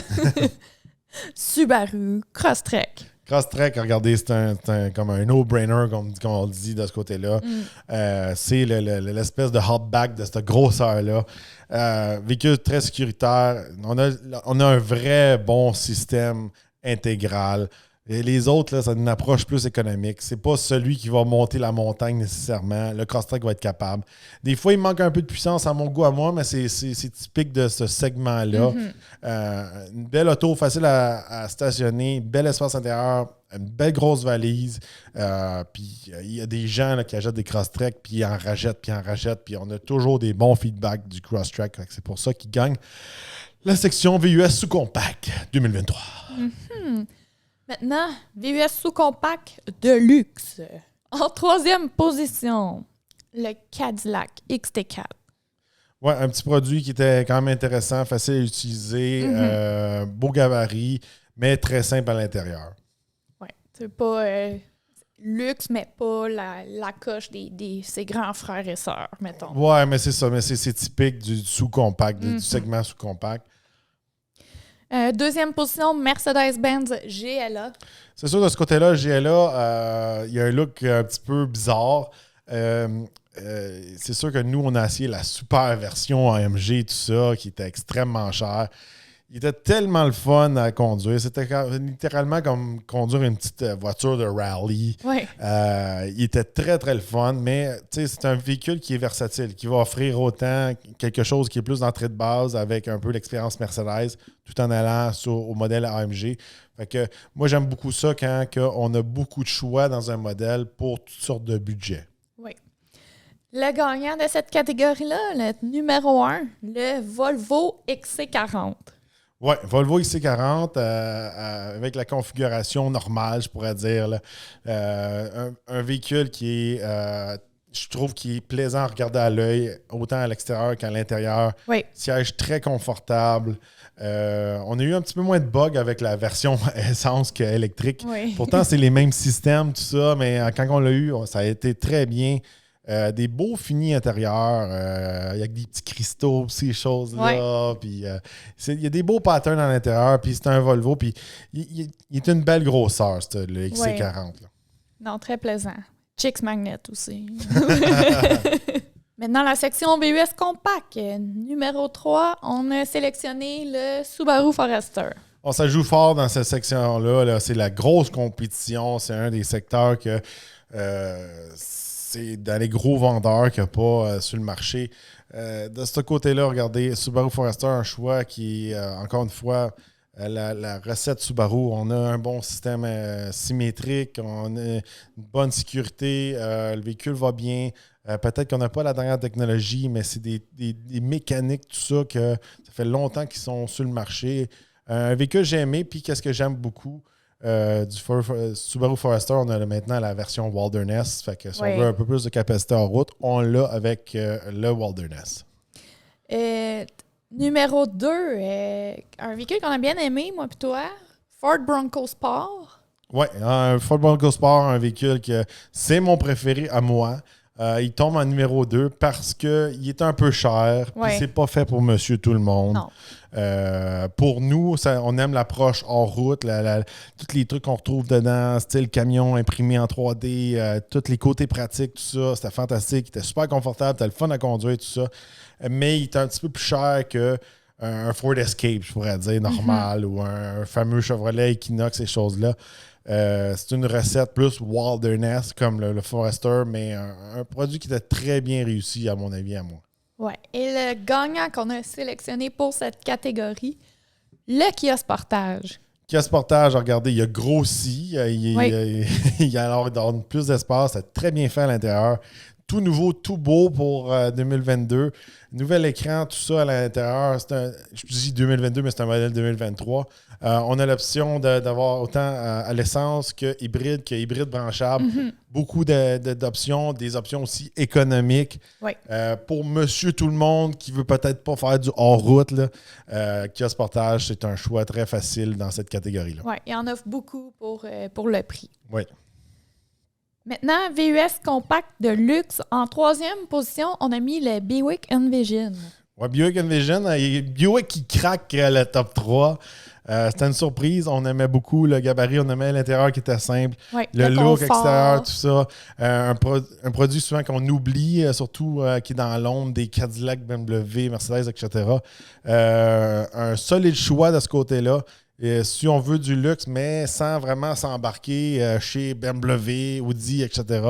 Subaru Crosstrek.
Crosstrek, regardez, c'est comme un no-brainer, comme on dit de ce côté-là. C'est l'espèce de hardback de cette grosseur-là. Véhicule très sécuritaire. On a un vrai bon système intégral. Et les autres, là, c'est une approche plus économique. C'est pas celui qui va monter la montagne nécessairement. Le Crosstrek va être capable. Des fois, il manque un peu de puissance à mon goût à moi, mais c'est typique de ce segment-là. Une belle auto, facile à stationner, bel espace intérieur, une belle grosse valise. Puis il y a des gens là, qui achètent des Crosstrek, puis ils en rachètent, puis on a toujours des bons feedbacks du Crosstrek. C'est pour ça qu'ils gagnent la section VUS sous-compact 2023.
Maintenant, VUS sous-compact de luxe. En troisième position, le Cadillac XT4.
Oui, un petit produit qui était quand même intéressant, facile à utiliser, beau gabarit, mais très simple à l'intérieur.
Oui, c'est pas luxe, mais pas la coche de ses grands frères et sœurs, mettons.
Oui, mais c'est ça, mais c'est typique du sous-compact, du segment sous-compact.
Deuxième position, Mercedes-Benz GLA.
C'est sûr, de ce côté-là, GLA, il y a un look un petit peu bizarre. C'est sûr que nous, on a essayé la super version AMG, tout ça, qui était extrêmement cher. Il était tellement le fun à conduire. C'était littéralement comme conduire une petite voiture de rallye.
Oui.
Il était très, très le fun, mais c'est un véhicule qui est versatile, qui va offrir autant quelque chose qui est plus d'entrée de base avec un peu l'expérience Mercedes, tout en allant au modèle AMG. Fait que moi, j'aime beaucoup ça quand on a beaucoup de choix dans un modèle pour toutes sortes de budgets.
Oui. Le gagnant de cette catégorie-là, le numéro 1, le Volvo XC40.
Oui, Volvo XC40 avec la configuration normale, je pourrais dire. Là. Un véhicule qui est, je trouve, qui est plaisant à regarder à l'œil, autant à l'extérieur qu'à l'intérieur.
Oui.
Siège très confortable. On a eu un petit peu moins de bugs avec la version essence qu'électrique.
Oui.
Pourtant, c'est les mêmes systèmes, tout ça, mais quand on l'a eu, ça a été très bien. Des beaux finis intérieurs, il y a des petits cristaux, ces choses-là. Puis il y a des beaux patterns à l'intérieur. Puis c'est un Volvo. Puis il est une belle grosseur, le XC40. Là.
Non, très plaisant. Chicks Magnet aussi. Maintenant, la section VUS Compact. Numéro 3, on a sélectionné le Subaru Forester.
Ça joue fort dans cette section-là. Là. C'est la grosse compétition. C'est un des secteurs que... c'est dans les gros vendeurs qu'il n'y a pas sur le marché. de ce côté-là, regardez, Subaru Forester, un choix qui, encore une fois, la recette Subaru, on a un bon système symétrique, on a une bonne sécurité, le véhicule va bien. Peut-être qu'on n'a pas la dernière technologie, mais c'est des mécaniques, tout ça, que ça fait longtemps qu'ils sont sur le marché. Un véhicule que j'ai aimé, puis qu'est-ce que j'aime beaucoup du Subaru Forester, on a maintenant la version Wilderness. Fait que si on veut un peu plus de capacité en route, on l'a avec le Wilderness.
Numéro 2, un véhicule qu'on a bien aimé, moi et toi, Ford Bronco Sport.
Oui, un Ford Bronco Sport, un véhicule que c'est mon préféré à moi. Il tombe en numéro 2 parce qu'il est un peu cher. Puis c'est pas fait pour monsieur tout le monde.
Non.
Pour nous, on aime l'approche hors route, tous les trucs qu'on retrouve dedans, style camion imprimé en 3D, tous les côtés pratiques, tout ça. C'était fantastique. Il était super confortable, c'était le fun à conduire, tout ça. Mais il était un petit peu plus cher qu'un Ford Escape, je pourrais dire, normal, ou un fameux Chevrolet Equinox, ces choses-là. C'est une recette plus Wilderness, comme le Forester, mais un produit qui était très bien réussi, à mon avis, à moi.
Oui. Et le gagnant qu'on a sélectionné pour cette catégorie, le Kia Sportage.
Kia Sportage, regardez, il a grossi. Il a alors donné plus d'espace. C'est très bien fait à l'intérieur. Tout nouveau, tout beau pour 2022. Nouvel écran, tout ça à l'intérieur. Je dis 2022, mais c'est un modèle 2023. On a l'option d'avoir autant à l'essence que hybride branchable. Beaucoup d'options, des options aussi économiques. Pour monsieur tout le monde qui veut peut-être pas faire du hors-route, Kia Sportage, c'est un choix très facile dans cette catégorie-là.
Oui, il en offre beaucoup pour le prix.
Oui.
Maintenant, VUS compact de luxe. En 3e position, on a mis le Buick Envision.
Oui, Buick Envision. Buick qui craque le top 3. C'était une surprise. On aimait beaucoup le gabarit. On aimait l'intérieur qui était simple. Le look extérieur, tout ça. Un produit souvent qu'on oublie, surtout qui est dans l'ombre des Cadillac, BMW, Mercedes, etc. Un solide choix de ce côté-là. Et si on veut du luxe, mais sans vraiment s'embarquer chez BMW, Audi, etc.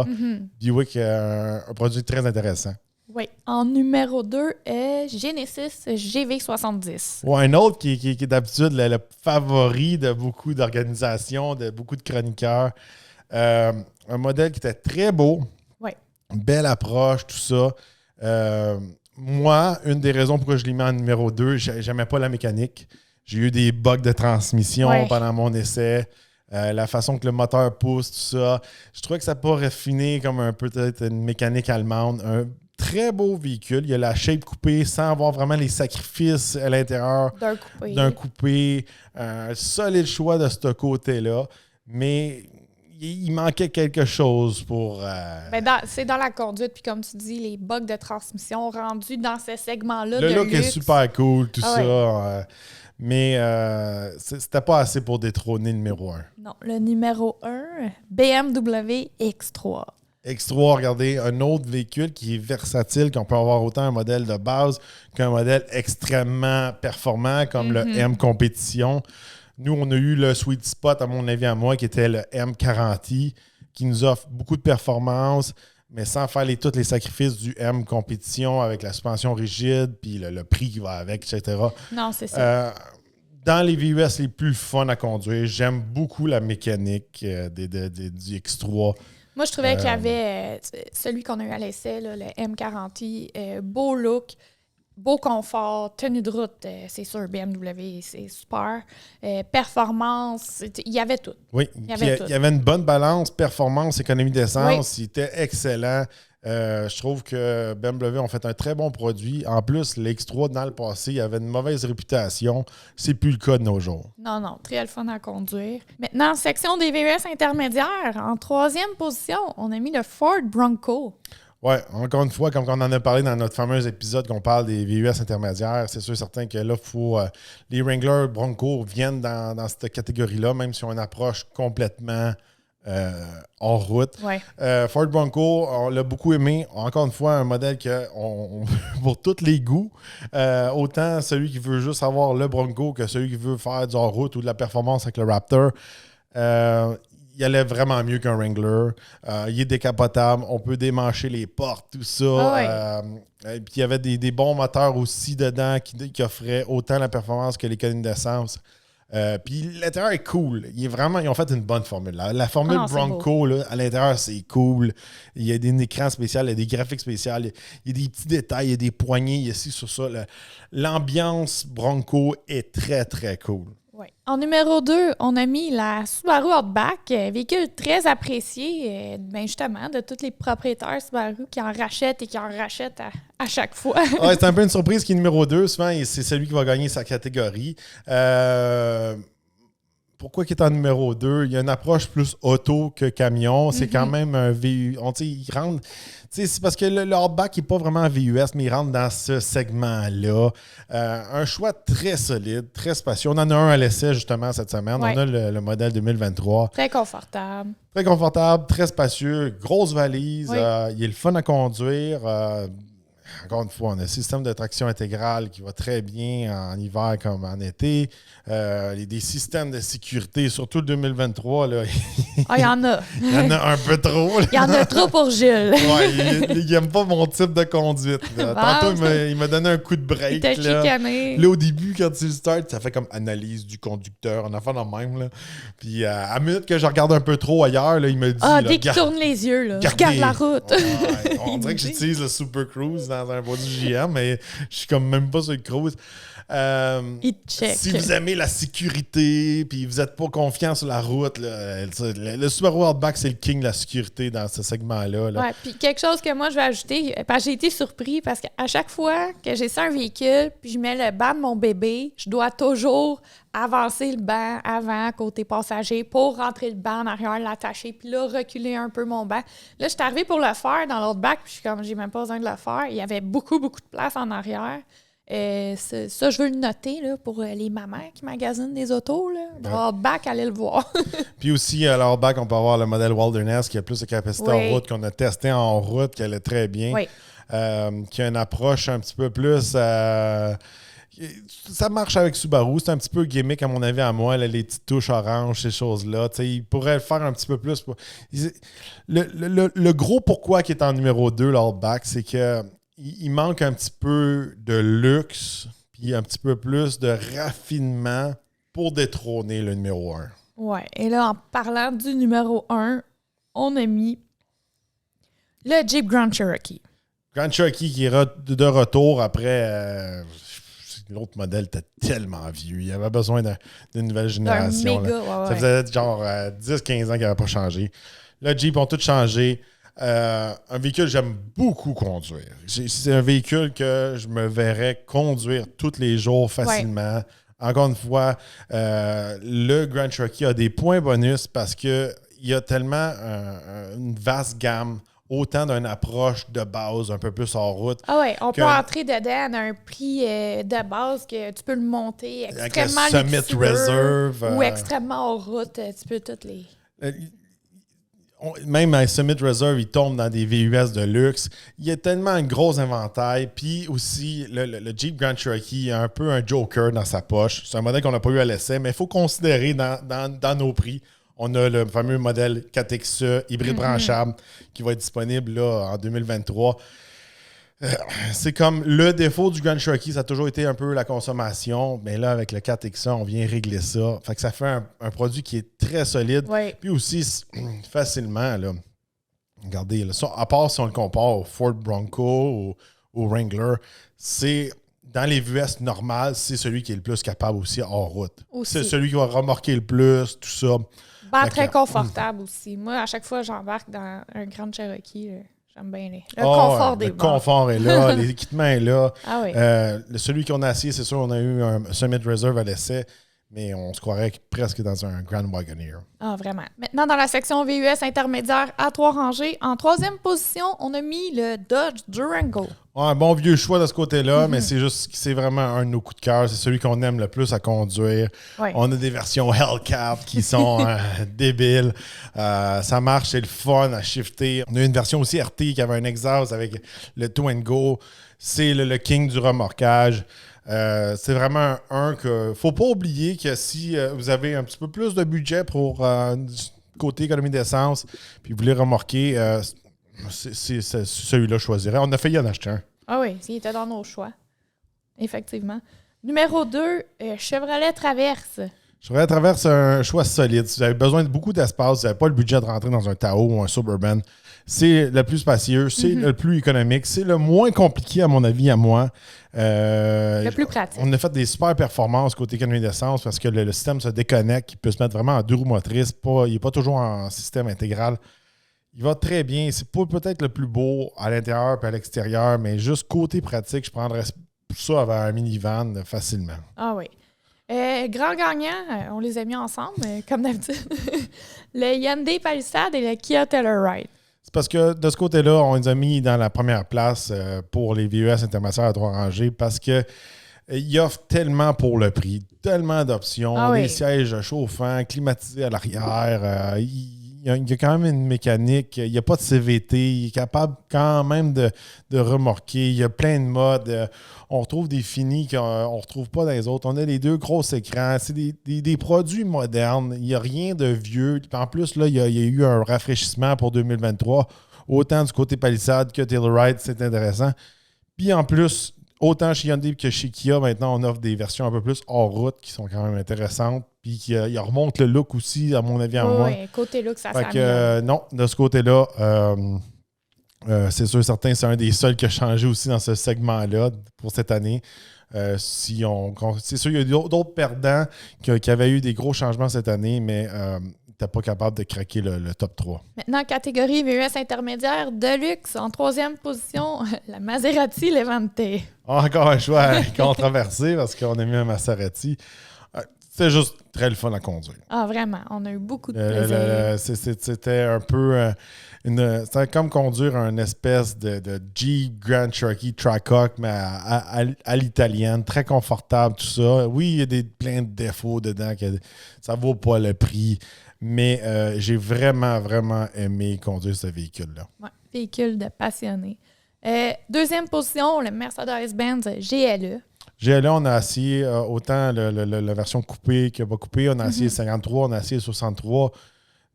Buick, un produit très intéressant.
Oui. En numéro 2, Genesis GV70.
Ouais, un autre qui est d'habitude le favori de beaucoup d'organisations, de beaucoup de chroniqueurs. Un modèle qui était très beau.
Oui.
Belle approche, tout ça. Moi, une des raisons pourquoi je l'ai mis en numéro 2, j'aimais pas la mécanique. J'ai eu des bugs de transmission pendant mon essai. La façon que le moteur pousse, tout ça. Je trouvais que ça n'a pas raffiné comme peut-être une mécanique allemande. Un très beau véhicule. Il y a la shape coupée sans avoir vraiment les sacrifices à l'intérieur d'un coupé. Un solide choix de ce côté-là. Mais il manquait quelque chose pour...
c'est dans la conduite. Puis comme tu dis, les bugs de transmission rendus dans ce segment-là
le
de
look
luxe.
est super cool, tout ça.
Ouais.
Mais c'était pas assez pour détrôner le numéro 1.
Non, le numéro 1, BMW X3.
X3, regardez, un autre véhicule qui est versatile, qu'on peut avoir autant un modèle de base qu'un modèle extrêmement performant comme le M Compétition. Nous, on a eu le sweet spot, à mon avis, à moi, qui était le M40i, qui nous offre beaucoup de performance, mais sans faire tous les sacrifices du M Compétition avec la suspension rigide puis le prix qui va avec, etc.
Non, c'est ça.
Dans les VUS les plus fun à conduire, j'aime beaucoup la mécanique du X3.
Moi, je trouvais qu'il y avait celui qu'on a eu à l'essai, là, le M40i, beau look, beau confort, tenue de route, c'est sûr, BMW, c'est super. Performance, il y avait tout.
Oui, il y avait une bonne balance, performance, économie d'essence. Il était excellent. Je trouve que BMW ont fait un très bon produit. En plus, l'X3, dans le passé, il avait une mauvaise réputation. C'est plus le cas de nos jours.
Non, très le fun à conduire. Maintenant, section des VUS intermédiaires. En 3e position, on a mis le Ford Bronco.
Oui, encore une fois, comme on en a parlé dans notre fameux épisode qu'on parle des VUS intermédiaires, c'est sûr certain que là, les Wrangler Bronco viennent dans cette catégorie-là, même si on une approche complètement en route. Ford Bronco, on l'a beaucoup aimé. Encore une fois, un modèle pour tous les goûts. Autant celui qui veut juste avoir le Bronco que celui qui veut faire du en route ou de la performance avec le Raptor. il allait vraiment mieux qu'un Wrangler. Il est décapotable. On peut démancher les portes, tout ça. Et puis, il y avait des bons moteurs aussi dedans qui offraient autant la performance que l'économie d'essence. Puis l'intérieur est cool. Ils ont fait une bonne formule. La formule Bronco, là, à l'intérieur, c'est cool. Il y a des écrans spéciaux, il y a des graphiques spéciaux, il y a des petits détails, il y a des poignées ici sur ça. L'ambiance Bronco est très, très cool.
Ouais. En numéro 2, on a mis la Subaru Outback, véhicule très apprécié, justement, de tous les propriétaires Subaru qui en rachètent et qui en rachètent à chaque fois.
C'est un peu une surprise qui est numéro 2. Souvent, c'est celui qui va gagner sa catégorie. Pourquoi il est en numéro 2? Il y a une approche plus auto que camion. C'est quand même un VUS. Il rentre... C'est parce que le Outback n'est pas vraiment un VUS, mais il rentre dans ce segment-là. Un choix très solide, très spacieux. On en a un à l'essai, justement, cette semaine. Ouais. On a le modèle 2023.
Très confortable.
Très confortable, très spacieux. Grosse valise. Oui. Il est le fun à conduire. Encore une fois, on a un système de traction intégrale qui va très bien en hiver comme en été. Des systèmes de sécurité, surtout le 2023. Là.
Il y en a.
Il y en a un peu trop. Là.
Il y en a trop pour Gilles.
Il n'aime pas mon type de conduite. Tantôt, il m'a donné un coup de break.
Il t'a chicané.
Là, au début, quand tu le starts, ça fait comme analyse du conducteur, en affaire de même. Là. Puis à la minute que je regarde un peu trop ailleurs, là, il me dit...
dès qu'il tourne les yeux, là, regarde la route.
On dirait que j'utilise le Super Cruise dans un produit GM, mais je suis comme même pas sur le cruise. Si vous aimez la sécurité puis vous n'êtes pas confiant sur la route, là, le Subaru Outback, c'est le king de la sécurité dans ce segment-là. Là.
Ouais, puis quelque chose que moi, je vais ajouter, parce que j'ai été surpris, parce qu'à chaque fois que j'essaie un véhicule puis je mets le banc de mon bébé, je dois toujours avancer le banc avant, côté passager, pour rentrer le banc en arrière, l'attacher, puis là, reculer un peu mon banc. Là, je suis arrivée pour le faire dans l'autre bac, puis je suis comme, j'ai même pas besoin de le faire. Il y avait beaucoup, beaucoup de place en arrière. Ça, je veux le noter là, pour les mamans qui magasinent des autos. Outback, allez le voir.
Puis aussi, à l'Outback, on peut avoir le modèle Wilderness qui a plus de capacité en route, qu'on a testé en route, qui allait très bien.
Oui.
Qui a une approche un petit peu plus... ça marche avec Subaru. C'est un petit peu gimmick, à mon avis, à moi, là, les petites touches oranges, ces choses-là. T'sais, il pourrait le faire un petit peu plus. Le gros pourquoi qui est en numéro 2, l'Outback, c'est que il manque un petit peu de luxe puis un petit peu plus de raffinement pour détrôner le numéro 1.
Ouais. Et là, en parlant du numéro 1, on a mis le Jeep Grand Cherokee.
Grand Cherokee qui est de retour après... l'autre modèle était tellement vieux. Il avait besoin d'une nouvelle génération.
Méga,
Ça faisait genre 10-15 ans qu'il n'avait pas changé. Le Jeep ont tout changé. Un véhicule que j'aime beaucoup conduire. C'est un véhicule que je me verrais conduire tous les jours facilement. Ouais. Encore une fois, le Grand Cherokee a des points bonus parce qu'il y a tellement une vaste gamme, autant d'une approche de base un peu plus hors route.
Ah oui, on peut entrer dedans à un prix de base que tu peux le monter extrêmement
avec Summit Reserve.
Ou extrêmement hors route. Tu peux toutes les...
Même à Summit Reserve, il tombe dans des VUS de luxe. Il y a tellement un gros inventaire. Puis aussi, le Jeep Grand Cherokee a un peu un joker dans sa poche. C'est un modèle qu'on n'a pas eu à l'essai, mais il faut considérer dans nos prix. On a le fameux modèle 4XE hybride branchable qui va être disponible là, en 2023. C'est comme le défaut du Grand Cherokee, ça a toujours été un peu la consommation. Mais là, avec le 4XE, on vient régler ça. Fait que ça fait un produit qui est très solide.
Oui.
Puis aussi, facilement, là, regardez, là, ça, à part si on le compare au Ford Bronco ou au Wrangler, c'est dans les VUS normales, c'est celui qui est le plus capable aussi hors route. C'est celui qui va remorquer le plus, tout ça.
Très confortable aussi. Moi, à chaque fois, j'embarque dans un Grand Cherokee. J'aime bien le confort des bords.
Le confort est là, l'équipement est là.
Ah oui.
Celui qu'on a essayé, c'est sûr, on a eu un Summit Reserve à l'essai, mais on se croirait presque dans un Grand Wagoneer.
Ah, vraiment. Maintenant, dans la section VUS intermédiaire à 3 rangées, en 3e position, on a mis le Dodge Durango.
Un bon vieux choix de ce côté-là, mais c'est vraiment un de nos coups de cœur. C'est celui qu'on aime le plus à conduire. Oui. On a des versions Hellcat qui sont débiles. Ça marche, c'est le fun à shifter. On a une version aussi RT qui avait un exhaust avec le Tow & Go. C'est le king du remorquage. C'est vraiment un que... Faut pas oublier que si vous avez un petit peu plus de budget pour côté économie d'essence, puis vous voulez remorquer, c'est celui-là que je choisirais. On a failli en acheter un.
Ah oui, il était dans nos choix. Effectivement. Numéro 2, Chevrolet Traverse.
Chevrolet Traverse, c'est un choix solide. Si vous avez besoin de beaucoup d'espace, vous n'avez pas le budget de rentrer dans un Tahoe ou un Suburban, c'est le plus spacieux, c'est le plus économique, c'est le moins compliqué, à mon avis, à moi.
Le plus pratique.
On a fait des super performances côté économie d'essence parce que le système se déconnecte, il peut se mettre vraiment en 2 roues motrices, il n'est pas toujours en système intégral. Il va très bien. C'est pas peut-être le plus beau à l'intérieur et à l'extérieur, mais juste côté pratique, je prendrais ça avec un minivan facilement.
Ah oui. Grand gagnant, on les a mis ensemble, comme d'habitude. Le Hyundai Palisade et le Kia Telluride.
C'est parce que de ce côté-là, on les a mis dans la première place pour les VUS intermédiaires à 3 rangées parce que ils offrent tellement pour le prix, tellement d'options, des sièges chauffants, climatisés à l'arrière. Il y a quand même une mécanique, il n'y a pas de CVT, il est capable quand même de remorquer, il y a plein de modes. On retrouve des finis qu'on ne retrouve pas dans les autres. On a les 2 gros écrans, c'est des produits modernes, il n'y a rien de vieux. En plus, là, il y a eu un rafraîchissement pour 2023, autant du côté Palisade que Telluride, c'est intéressant. Puis en plus, autant chez Hyundai que chez Kia, maintenant, on offre des versions un peu plus hors route qui sont quand même intéressantes. Puis qui remonte le look aussi, à mon avis, à moi.
Oui, côté look, ça
s'améliore. Non, de ce côté-là, c'est sûr, certain, c'est un des seuls qui a changé aussi dans ce segment-là pour cette année. C'est sûr, il y a d'autres perdants qui avaient eu des gros changements cette année, mais n'étaient pas capables de craquer le top 3.
Maintenant, catégorie VUS intermédiaire de luxe, en 3e position, la Maserati Levante.
Encore un choix controversé parce qu'on a mis un Maserati. C'était juste très le fun à conduire.
Ah, vraiment. On a eu beaucoup de plaisir.
C'était un peu... c'était comme conduire une espèce de Jeep Grand Cherokee Trackhawk, mais à l'italienne. Très confortable, tout ça. Oui, il y a plein de défauts dedans. Ça ne vaut pas le prix. Mais j'ai vraiment, vraiment aimé conduire ce véhicule-là.
Oui, véhicule de passionné. 2e position, le Mercedes-Benz GLE.
GLE, on a essayé autant la version coupée que pas coupée. On a essayé 53, on a essayé 63.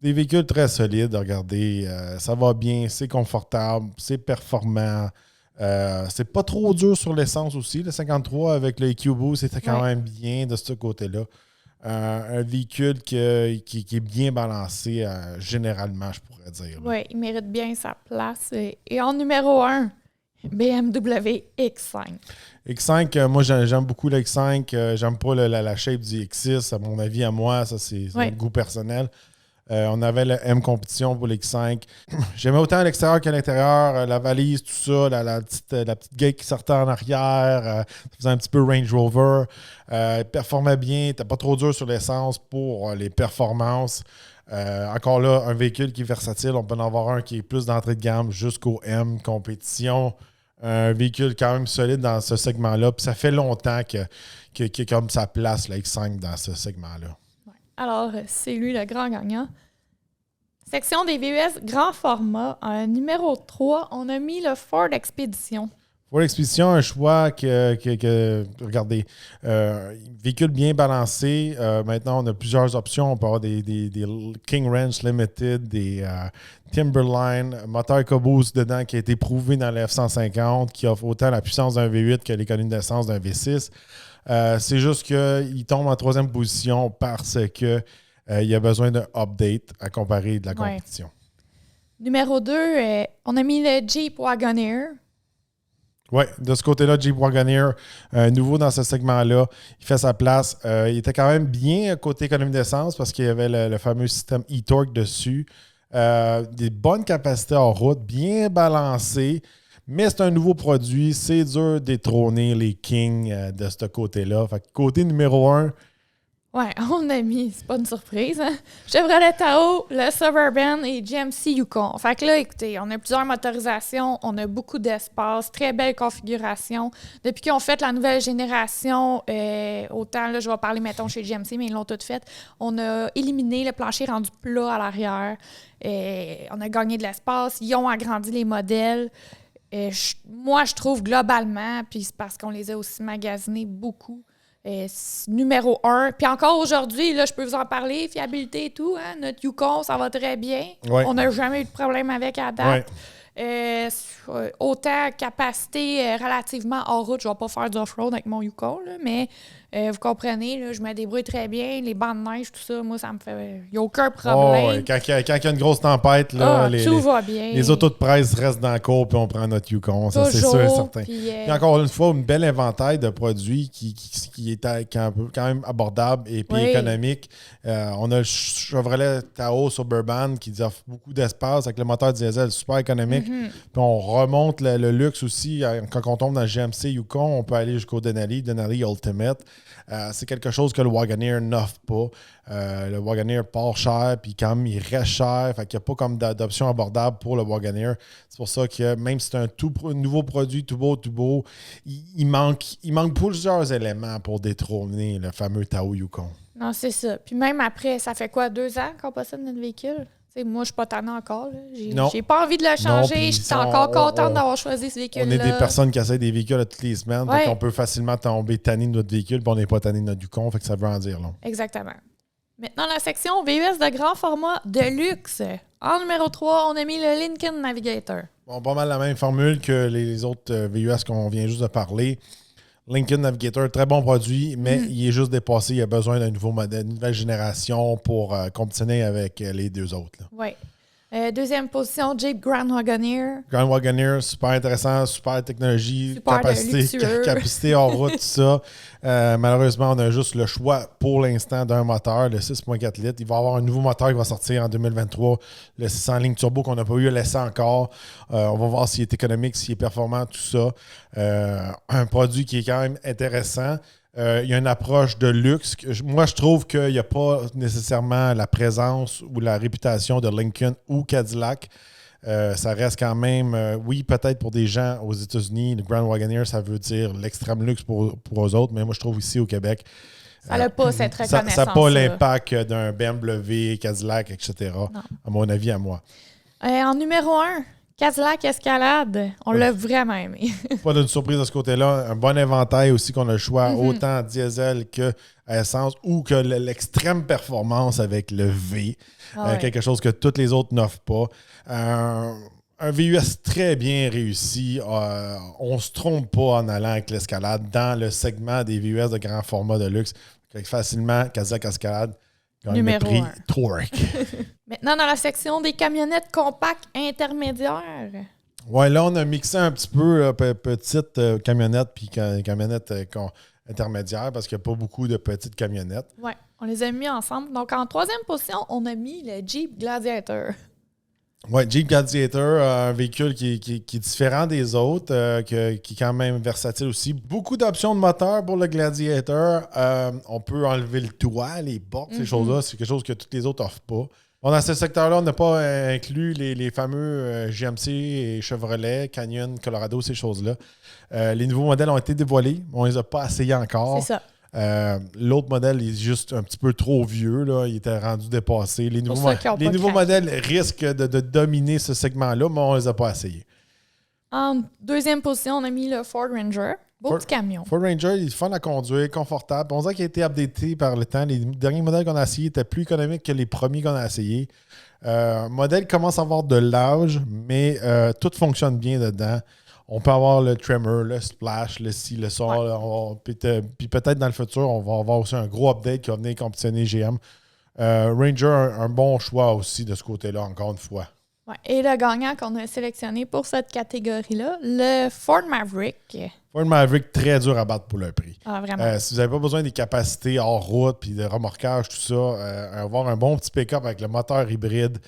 Des véhicules très solides, regardez. Ça va bien, c'est confortable, c'est performant. C'est pas trop dur sur l'essence aussi. Le 53 avec le EQ Boost, c'était quand même bien de ce côté-là. Un véhicule qui est bien balancé, généralement, je pourrais dire.
Oui, il mérite bien sa place. Et en numéro 1, BMW X5.
X5, moi, j'aime beaucoup le X5. J'aime pas la shape du X6. À mon avis, à moi, ça, c'est un goût personnel. On avait le M Compétition pour l'X5. J'aimais autant à l'extérieur qu'à l'intérieur. La valise, tout ça, la petite gate qui sortait en arrière. Ça faisait un petit peu Range Rover. Il performait bien. T'es pas trop dur sur l'essence pour les performances. Encore là, un véhicule qui est versatile. On peut en avoir un qui est plus d'entrée de gamme jusqu'au M Compétition. Un véhicule quand même solide dans ce segment-là. Puis ça fait longtemps qu'il a comme sa place, le X5, dans ce segment-là.
Ouais. Alors, c'est lui le grand gagnant. Section des VUS grand format. Numéro 3, on a mis le Ford Expedition.
Ford Expedition, un choix regardez, véhicule bien balancé. Maintenant, on a plusieurs options. On peut avoir des King Ranch Limited, des Timberline, moteur EcoBoost dedans qui a été prouvé dans le F-150, qui offre autant la puissance d'un V8 que l'économie d'essence d'un V6. C'est juste qu'il tombe en 3e position parce que il y a besoin d'un update à comparer de la compétition.
Numéro 2, on a mis le Jeep Wagoneer.
Oui, de ce côté-là, Jeep Wagoneer, nouveau dans ce segment-là, il fait sa place. Il était quand même bien côté économie d'essence parce qu'il y avait le fameux système e-torque dessus. Des bonnes capacités en route, bien balancées, mais c'est un nouveau produit. C'est dur de détrôner les Kings de ce côté-là. Fait que côté numéro 1,
ouais, on a mis, c'est pas une surprise, hein? Chevrolet Tahoe, le Suburban et GMC Yukon. Fait que là, écoutez, on a plusieurs motorisations, on a beaucoup d'espace, très belle configuration. Depuis qu'ils ont fait la nouvelle génération, autant, là, je vais parler, mettons, chez GMC, mais ils l'ont tout fait, on a éliminé le plancher rendu plat à l'arrière. On a gagné de l'espace, ils ont agrandi les modèles. Moi, je trouve globalement, puis c'est parce qu'on les a aussi magasinés beaucoup, numéro 1. Puis encore aujourd'hui, là, je peux vous en parler, fiabilité et tout. Hein, notre Yukon, ça va très bien.
Ouais.
On n'a jamais eu de problème avec à date. Autant capacité relativement hors route, je ne vais pas faire du off-road avec mon Yukon, là, mais vous comprenez, là, je me débrouille très bien. Les bancs de neige, tout ça, moi, ça me fait... Il n'y a aucun problème.
Quand il y a une grosse tempête, là,
tout va bien.
Les autos de presse restent dans la cour puis on prend notre Yukon. Ça, c'est sûr et certain. Puis encore une fois, une belle inventaire de produits qui est quand même abordable et puis économique. On a le Chevrolet Tahoe Suburban qui offre beaucoup d'espace avec le moteur diesel super économique. Puis on remonte le luxe aussi. Quand on tombe dans le GMC Yukon, on peut aller jusqu'au Denali Ultimate. C'est quelque chose que le Wagoneer n'offre pas. Le Wagoneer part cher, puis quand même, il reste cher. Fait qu'il n'y a pas comme d'option abordable pour le Wagoneer. C'est pour ça que même si c'est un nouveau produit, tout beau, il manque plusieurs éléments pour détrôner le fameux Tahoe Yukon.
Non, c'est ça. Puis même après, ça fait quoi, 2 ans qu'on possède notre véhicule? T'sais, moi, je suis pas tannée encore. J'ai pas envie de le changer. Je suis encore contente d'avoir choisi ce véhicule-là.
On est des personnes qui essayent des véhicules à toutes les semaines. Donc on peut facilement tomber tanné de notre véhicule, puis on n'est pas tanné de notre Yukon. Fait que ça veut en dire long.
Exactement. Maintenant, la section VUS de grand format de luxe. En numéro 3, on a mis le Lincoln Navigator.
Bon, pas mal la même formule que les autres VUS qu'on vient juste de parler. Lincoln Navigator, très bon produit, mais il est juste dépassé. Il a besoin d'un nouveau modèle, une nouvelle génération pour compétitionner avec les deux autres.
Oui. Deuxième position, Jeep Grand Wagoneer.
Grand Wagoneer, super intéressant, super technologie,
super
capacité en route, tout ça. Malheureusement, on a juste le choix pour l'instant d'un moteur, le 6.4 litres. Il va y avoir un nouveau moteur qui va sortir en 2023, le 600 ligne turbo qu'on n'a pas eu à l'essai encore. On va voir s'il est économique, s'il est performant, tout ça. Un produit qui est quand même intéressant. Il y a une approche de luxe. Moi, je trouve qu'il n'y a pas nécessairement la présence ou la réputation de Lincoln ou Cadillac. Ça reste quand même, oui, peut-être pour des gens aux États-Unis, le Grand Wagoneer, ça veut dire l'extrême luxe pour eux autres, mais moi, je trouve ici au Québec,
ça n'a pas cette reconnaissance.
Ça n'a pas l'impact d'un BMW, Cadillac, etc., à mon avis, à moi.
En numéro 1, Cadillac Escalade, on l'a vraiment aimé.
Pas d'une surprise de ce côté-là. Un bon inventaire aussi qu'on a le choix, autant diesel que à essence ou que l'extrême performance avec le V. Quelque chose que toutes les autres n'offrent pas. Un VUS très bien réussi. On ne se trompe pas en allant avec l'Escalade dans le segment des VUS de grand format de luxe. Facilement, Cadillac Escalade gagne le prix Torque.
Maintenant, dans la section des camionnettes compactes intermédiaires.
Oui, là, on a mixé un petit peu petites camionnettes puis camionnettes intermédiaires parce qu'il n'y a pas beaucoup de petites camionnettes.
Oui, on les a mis ensemble. Donc, en troisième position, on a mis le Jeep Gladiator.
Oui, Jeep Gladiator, un véhicule qui est différent des autres, qui est quand même versatile aussi. Beaucoup d'options de moteur pour le Gladiator. On peut enlever le toit, les portes, ces choses-là. C'est quelque chose que toutes les autres n'offrent pas. Bon, dans ce secteur-là, on n'a pas inclus les fameux GMC et Chevrolet, Canyon, Colorado, ces choses-là. Les nouveaux modèles ont été dévoilés, mais on ne les a pas essayés encore.
C'est ça.
L'autre modèle est juste un petit peu trop vieux. Là. Il était rendu dépassé. Les nouveaux modèles risquent de dominer ce segment-là, mais on ne les a pas essayés.
En deuxième position, on a mis le Ford Ranger. Beau petit camion.
Ford Ranger, il est fun à conduire, confortable. On dirait qu'il a été updaté par le temps. Les derniers modèles qu'on a essayés étaient plus économiques que les premiers qu'on a essayés. Le modèle commence à avoir de l'âge, mais tout fonctionne bien dedans. On peut avoir le Tremor, le Splash, le ci, le ça. Puis peut-être dans le futur, on va avoir aussi un gros update qui va venir compétitionner GM. Ranger, un bon choix aussi de ce côté-là, encore une fois.
Ouais. Et le gagnant qu'on a sélectionné pour cette catégorie-là, le Ford Maverick.
Ford Maverick, très dur à battre pour le prix.
Ah, vraiment.
Si vous n'avez pas besoin des capacités hors route puis de remorquage, tout ça, avoir un bon petit pick-up avec le moteur hybride,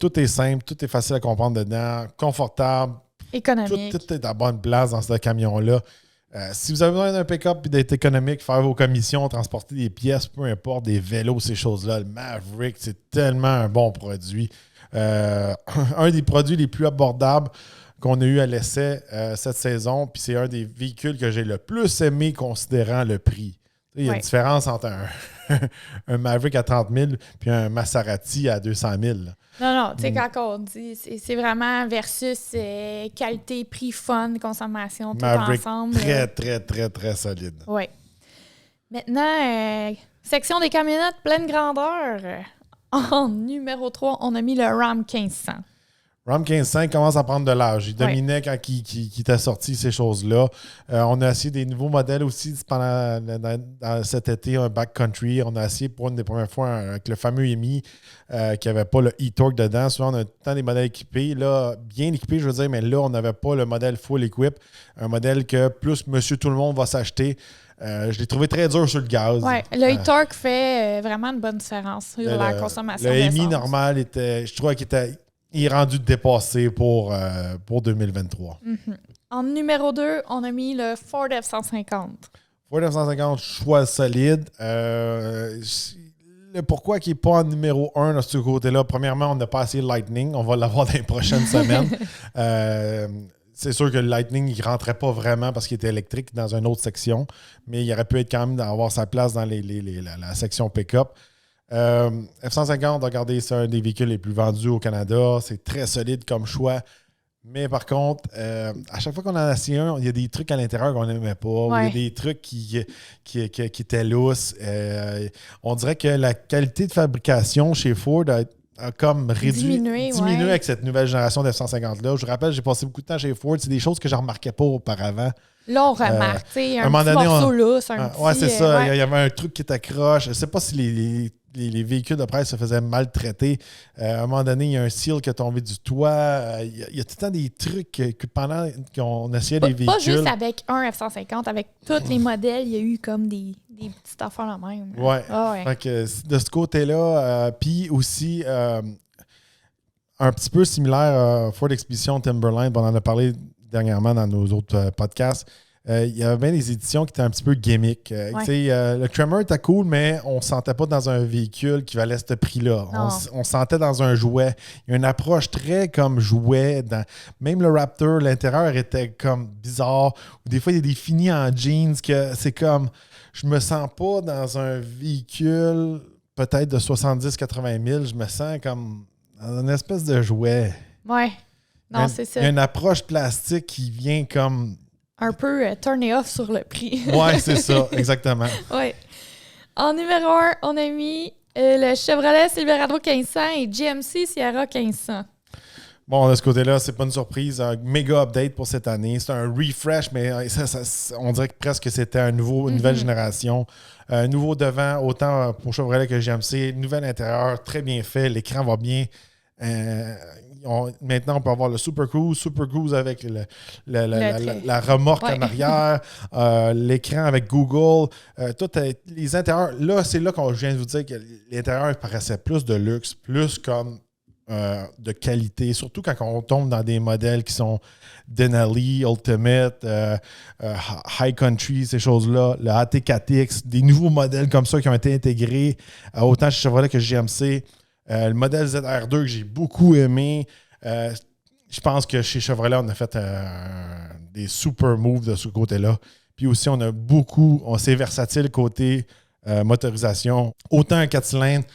tout est simple, tout est facile à comprendre dedans, confortable.
Économique.
Tout est à bonne place dans ce camion-là. Si vous avez besoin d'un pick-up et d'être économique, faire vos commissions, transporter des pièces, peu importe, des vélos, ces choses-là, le Maverick, c'est tellement un bon produit. Un des produits les plus abordables qu'on a eu à l'essai cette saison, puis c'est un des véhicules que j'ai le plus aimé considérant le prix. Il y a une différence entre un Maverick à 30 000 puis un Maserati à 200 000.
Non, tu sais, quand on dit, c'est vraiment versus qualité, prix, fun, consommation, tout
Maverick,
ensemble.
Très, très, très, très solide.
Oui. Maintenant, section des camionnettes pleine grandeur. En numéro 3, on a mis le Ram 1500.
Ram 1500 commence à prendre de l'âge. Il dominait quand il était sorti ces choses-là. On a essayé des nouveaux modèles aussi pendant cet été, un backcountry. On a essayé pour une des premières fois avec le fameux EMI qui n'avait pas le e-torque dedans. Souvent, on a tout le temps des modèles équipés. Là, bien équipés, je veux dire, mais là, on n'avait pas le modèle full equip. Un modèle que plus monsieur tout le monde va s'acheter. Je l'ai trouvé très dur sur le gaz.
Oui, le e-torque fait vraiment une bonne différence sur la consommation d'essence.
Le EMI normal, je trouvais qu'il était... Il est rendu dépassé pour 2023.
Mm-hmm. En numéro 2, on a mis le Ford F-150.
Ford F-150, choix solide. Le pourquoi il n'est pas en numéro 1 de ce côté-là, premièrement, on n'a pas assez Lightning. On va l'avoir dans les prochaines semaines. C'est sûr que le Lightning, il ne rentrait pas vraiment parce qu'il était électrique dans une autre section, mais il aurait pu être quand même d'avoir sa place dans la section pick-up. F-150, regardez, c'est un des véhicules les plus vendus au Canada. C'est très solide comme choix. Mais par contre, à chaque fois qu'on en a essayé un, il y a des trucs à l'intérieur qu'on n'aimait pas. Ouais. Il y a des trucs qui étaient lousses. On dirait que la qualité de fabrication chez Ford a comme diminué avec cette nouvelle génération d'F-150-là. Je vous rappelle, j'ai passé beaucoup de temps chez Ford. C'est des choses que je ne remarquais pas auparavant.
Là, on remarque, un petit morceau lousse.
Oui, c'est ça. Il y avait un truc qui t'accroche. Je ne sais pas si les véhicules de presse se faisaient maltraiter. À un moment donné, il y a un seal qui est tombé du toit. Il y a tout le temps des trucs que pendant qu'on essayait des véhicules...
Pas juste avec un F-150, avec tous les modèles, il y a eu comme des petites affaires la même.
Oui. Fait que de ce côté-là, puis aussi... un petit peu similaire Ford Expedition Timberline, on en a parlé dernièrement dans nos autres podcasts. Il y avait bien des éditions qui étaient un petit peu gimmick. Le Tremor était cool, mais on ne se sentait pas dans un véhicule qui valait ce prix-là. On se sentait dans un jouet. Il y a une approche très comme jouet. Même le Raptor, l'intérieur était comme bizarre. Ou des fois, il y a des finis en jeans que c'est comme... Je me sens pas dans un véhicule peut-être de 70-80 000. Je me sens comme dans une espèce de jouet.
Ouais. Non, c'est ça.
Il y a une approche plastique qui vient comme...
Un peu turné off sur le prix.
Oui, c'est ça, exactement.
Oui. En numéro 1, on a mis le Chevrolet Silverado 1500 et GMC Sierra 1500.
Bon, de ce côté-là, c'est pas une surprise. Un méga update pour cette année. C'est un refresh, mais on dirait que presque c'était une nouvelle génération. Nouveau devant, autant pour Chevrolet que GMC. Nouvel intérieur, très bien fait. L'écran va bien. Maintenant, on peut avoir le Super Cruise avec la remorque en arrière, l'écran avec Google, les intérieurs. Là, c'est là qu'on vient de vous dire que l'intérieur paraissait plus de luxe, plus comme de qualité, surtout quand on tombe dans des modèles qui sont Denali, Ultimate, High Country, ces choses-là, le AT4X, des nouveaux modèles comme ça qui ont été intégrés autant chez Chevrolet que GMC. Le modèle ZR2 que j'ai beaucoup aimé. Je pense que chez Chevrolet, on a fait des super moves de ce côté-là. Puis aussi, c'est versatile côté motorisation. Autant un 4 cylindres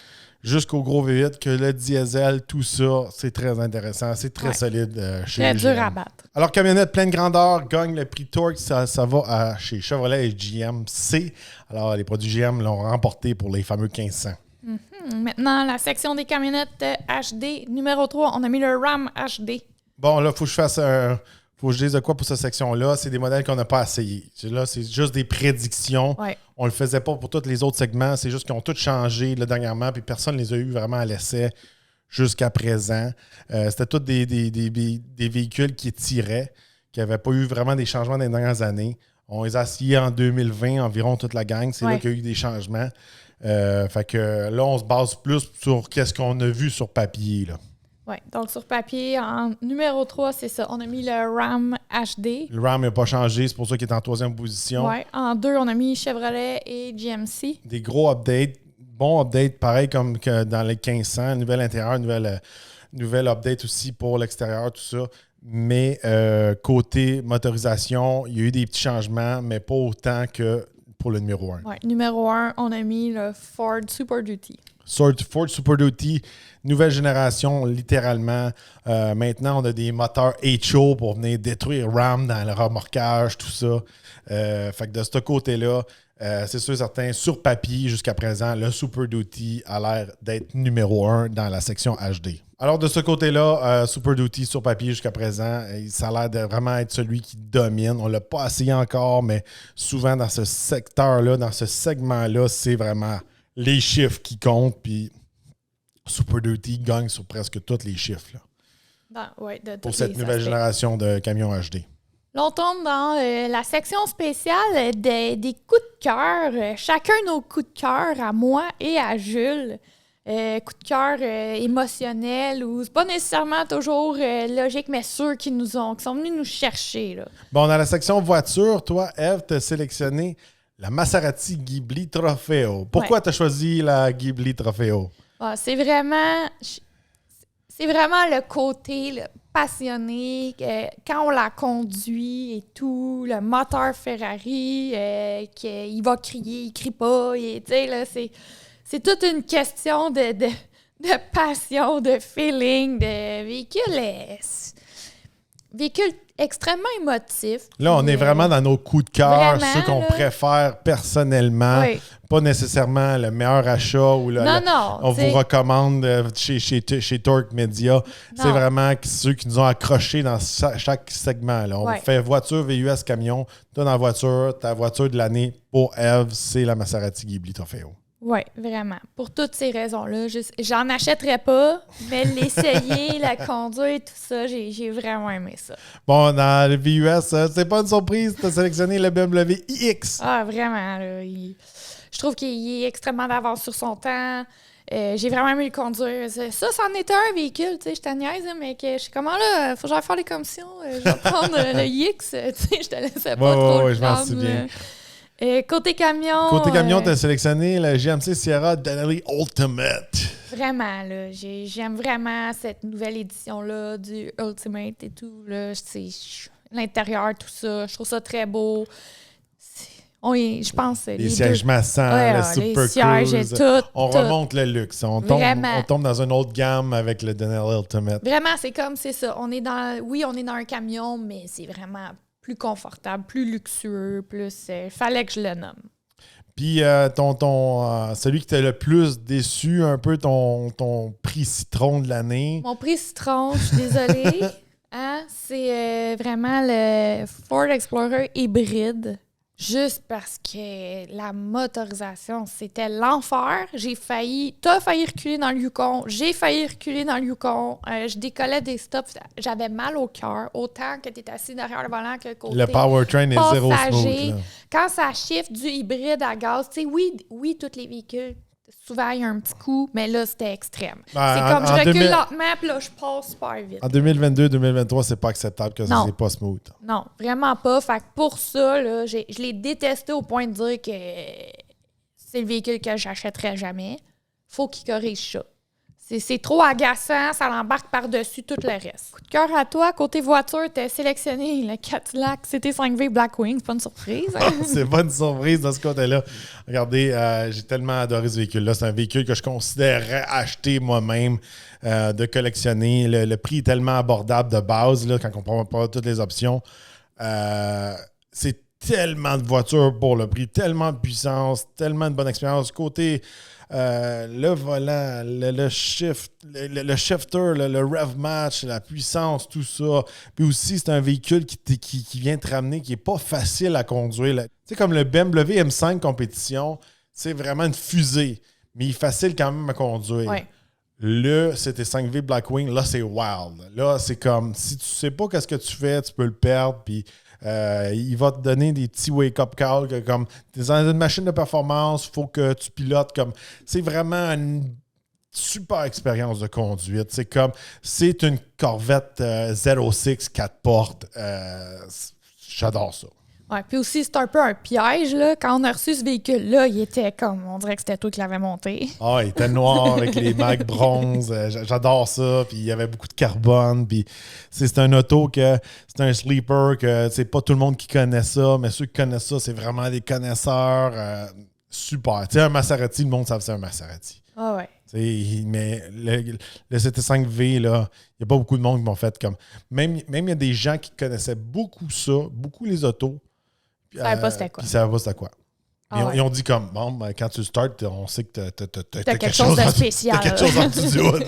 jusqu'au gros V8 que le diesel, tout ça, c'est très intéressant. C'est très solide chez
GM. Très dur à battre.
Alors, camionnette pleine grandeur gagne le prix Torque. Ça va chez Chevrolet et GMC. Alors, les produits GM l'ont remporté pour les fameux 1500.
Maintenant, la section des camionnettes HD, numéro 3, on a mis le Ram HD.
Bon, là, il faut que je dise de quoi pour cette section-là. C'est des modèles qu'on n'a pas essayés. Là, c'est juste des prédictions.
Ouais.
On ne le faisait pas pour tous les autres segments. C'est juste qu'ils ont tous changé là, dernièrement, puis personne ne les a eu vraiment à l'essai jusqu'à présent. C'était tous des véhicules qui tiraient, qui n'avaient pas eu vraiment des changements dans les dernières années. On les a essayés en 2020 environ, toute la gang. C'est là qu'il y a eu des changements. Fait que là, on se base plus sur qu'est-ce qu'on a vu sur papier.
Oui, donc sur papier, en numéro 3, c'est ça. On a mis le Ram HD.
Le Ram n'a pas changé, c'est pour ça qu'il est en 3e position.
Oui, en 2, on a mis Chevrolet et GMC.
Des gros updates. Bon update, pareil comme que dans les 1500. Nouvel intérieur, nouvelle update aussi pour l'extérieur, tout ça. Mais côté motorisation, il y a eu des petits changements, mais pas autant que pour le numéro 1.
Oui, numéro 1, on a mis le Ford Super Duty.
Ford Super Duty, nouvelle génération, littéralement. Maintenant, on a des moteurs HO pour venir détruire RAM dans le remorquage, tout ça. Fait que de ce côté-là, c'est sûr et certain, sur papier, jusqu'à présent, le Super Duty a l'air d'être numéro 1 dans la section HD. Alors, de ce côté-là, Super Duty sur papier jusqu'à présent, ça a l'air de vraiment être celui qui domine. On ne l'a pas essayé encore, mais souvent dans ce secteur-là, dans ce segment-là, c'est vraiment les chiffres qui comptent. Puis Super Duty gagne sur presque tous les chiffres là, pour cette nouvelle génération de camions HD.
Là, on tombe dans la section spéciale des coups de cœur. Chacun nos coups de cœur, à moi et à Jules. Coups de cœur émotionnels ou c'est pas nécessairement toujours logique, mais ceux qui sont venus nous chercher. Là.
Bon, dans la section voiture, toi, Eve, tu as sélectionné la Maserati Ghibli Trofeo. Pourquoi tu as choisi la Ghibli Trofeo?
Ah, c'est vraiment le côté passionné, quand on la conduit et tout, le moteur Ferrari, qu'il va crier, il crie pas, là, c'est toute une question de passion, de feeling, de véhicule extrêmement émotif.
Là, on est vraiment dans nos coups de cœur, ceux qu'on préfère personnellement. Oui. Pas nécessairement le meilleur achat ou on vous recommande chez Torque Media. C'est vraiment ceux qui nous ont accrochés dans chaque segment. Là. On fait voiture, VUS, camion. Toi, dans la voiture, ta voiture de l'année pour Eve, c'est la Maserati Ghibli Trofeo.
Oui, vraiment. Pour toutes ces raisons-là. J'en achèterais pas, mais l'essayer, la conduire, tout ça, j'ai vraiment aimé ça.
Bon, dans le VUS, c'est pas une surprise, tu as sélectionné le BMW iX.
Ah, vraiment. Là, je trouve qu'il est extrêmement d'avance sur son temps. J'ai vraiment aimé le conduire. Ça, c'en était un véhicule, tu sais, je te niaise, mais que je suis comment là, faut que j'aille faire les commissions, je vais prendre le iX, tu sais, je te laissais pas trop le
je m'en souviens.
Côté camion...
Côté camion, tu as sélectionné la GMC Sierra Denali Ultimate.
Vraiment, là. J'aime vraiment cette nouvelle édition-là du Ultimate et tout. Là, l'intérieur, tout ça. Je trouve ça très beau. Je pense...
Les sièges massants, le Super Cruise. On remonte le luxe. On tombe dans une autre gamme avec le Denali Ultimate.
Vraiment, c'est ça. On est dans un camion, mais c'est vraiment... plus confortable, plus luxueux, plus... fallait que je le nomme.
Puis, celui qui t'a le plus déçu, un peu ton prix citron de l'année.
Mon prix citron, je suis désolée. C'est vraiment le Ford Explorer hybride. Juste parce que la motorisation, c'était l'enfer. T'as failli reculer dans le Yukon. J'ai failli reculer dans le Yukon. Je décollais des stops. J'avais mal au cœur. Autant que tu es assis derrière le volant que côté
le powertrain est zéro smooth. Là.
Quand ça shift du hybride à gaz, tu sais, oui, tous les véhicules, souvent, il y a un petit coup, mais là, c'était extrême. C'est comme je recule lentement, puis là, je passe super vite.
En 2022-2023, c'est pas acceptable que ça c'est pas smooth.
Non, vraiment pas. Fait que pour ça, là, je l'ai détesté au point de dire que c'est le véhicule que j'achèterais jamais. Faut qu'il corrige ça. C'est trop agaçant, ça l'embarque par-dessus tout le reste. Coup de cœur à toi, côté voiture, t'as sélectionné le Cadillac CT5V Blackwing, c'est pas une surprise. Hein?
C'est pas une surprise dans ce côté-là. Regardez, j'ai tellement adoré ce véhicule-là. C'est un véhicule que je considérerais acheter moi-même, de collectionner. Le prix est tellement abordable de base là, quand on prend pas toutes les options. C'est tellement de voitures pour le prix, tellement de puissance, tellement de bonne expérience. Côté... le volant, le shifter, le rev match, la puissance, tout ça. Puis aussi, c'est un véhicule qui vient te ramener, qui n'est pas facile à conduire. Tu sais, comme le BMW M5 compétition, c'est vraiment une fusée, mais il est facile quand même à conduire.
Ouais.
Le CT5V Blackwing, là, c'est wild. Là, c'est comme, si tu sais pas qu'est-ce que tu fais, tu peux le perdre, puis... il va te donner des petits wake-up calls comme tu es dans une machine de performance, il faut que tu pilotes comme. C'est vraiment une super expérience de conduite. C'est une Corvette 06 4 portes. J'adore ça.
Ouais, puis aussi, c'est un peu un piège, là. Quand on a reçu ce véhicule-là, il était comme, on dirait que c'était toi qui l'avais monté.
Ah, il était noir avec les mags bronze. J'adore ça. Puis il y avait beaucoup de carbone. Puis c'est un auto que c'est un sleeper que c'est pas tout le monde qui connaît ça, mais ceux qui connaissent ça, c'est vraiment des connaisseurs. Super. Tu sais, un Maserati, le monde savent que c'est un Maserati.
Ah ouais.
Mais le CT5V, là, il n'y a pas beaucoup de monde qui m'ont fait comme... Même il y a des gens qui connaissaient beaucoup ça, beaucoup les autos.
Ils ne savaient pas c'était quoi.
Puis ils ne savaient pas c'était quoi. Ils ont dit comme, bon, ben, quand tu startes, on sait que t'as
quelque chose de spécial.
T'as quelque chose en dessous du hood.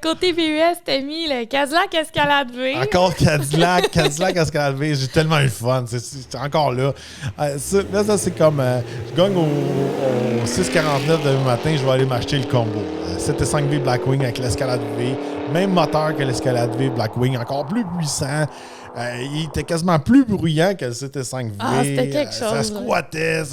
Côté VUS, t'as mis le Cadillac Escalade V.
Encore Cadillac Escalade V. J'ai tellement eu le fun. C'est encore là. Ça, c'est comme... je gagne au 6,49 demain matin, je vais aller m'acheter le combo. CT5V Blackwing avec l'Escalade V. Même moteur que l'Escalade V Blackwing. Encore plus puissant. Il était quasiment plus bruyant que le CT5V.
C'était quelque chose.
Ça squattait.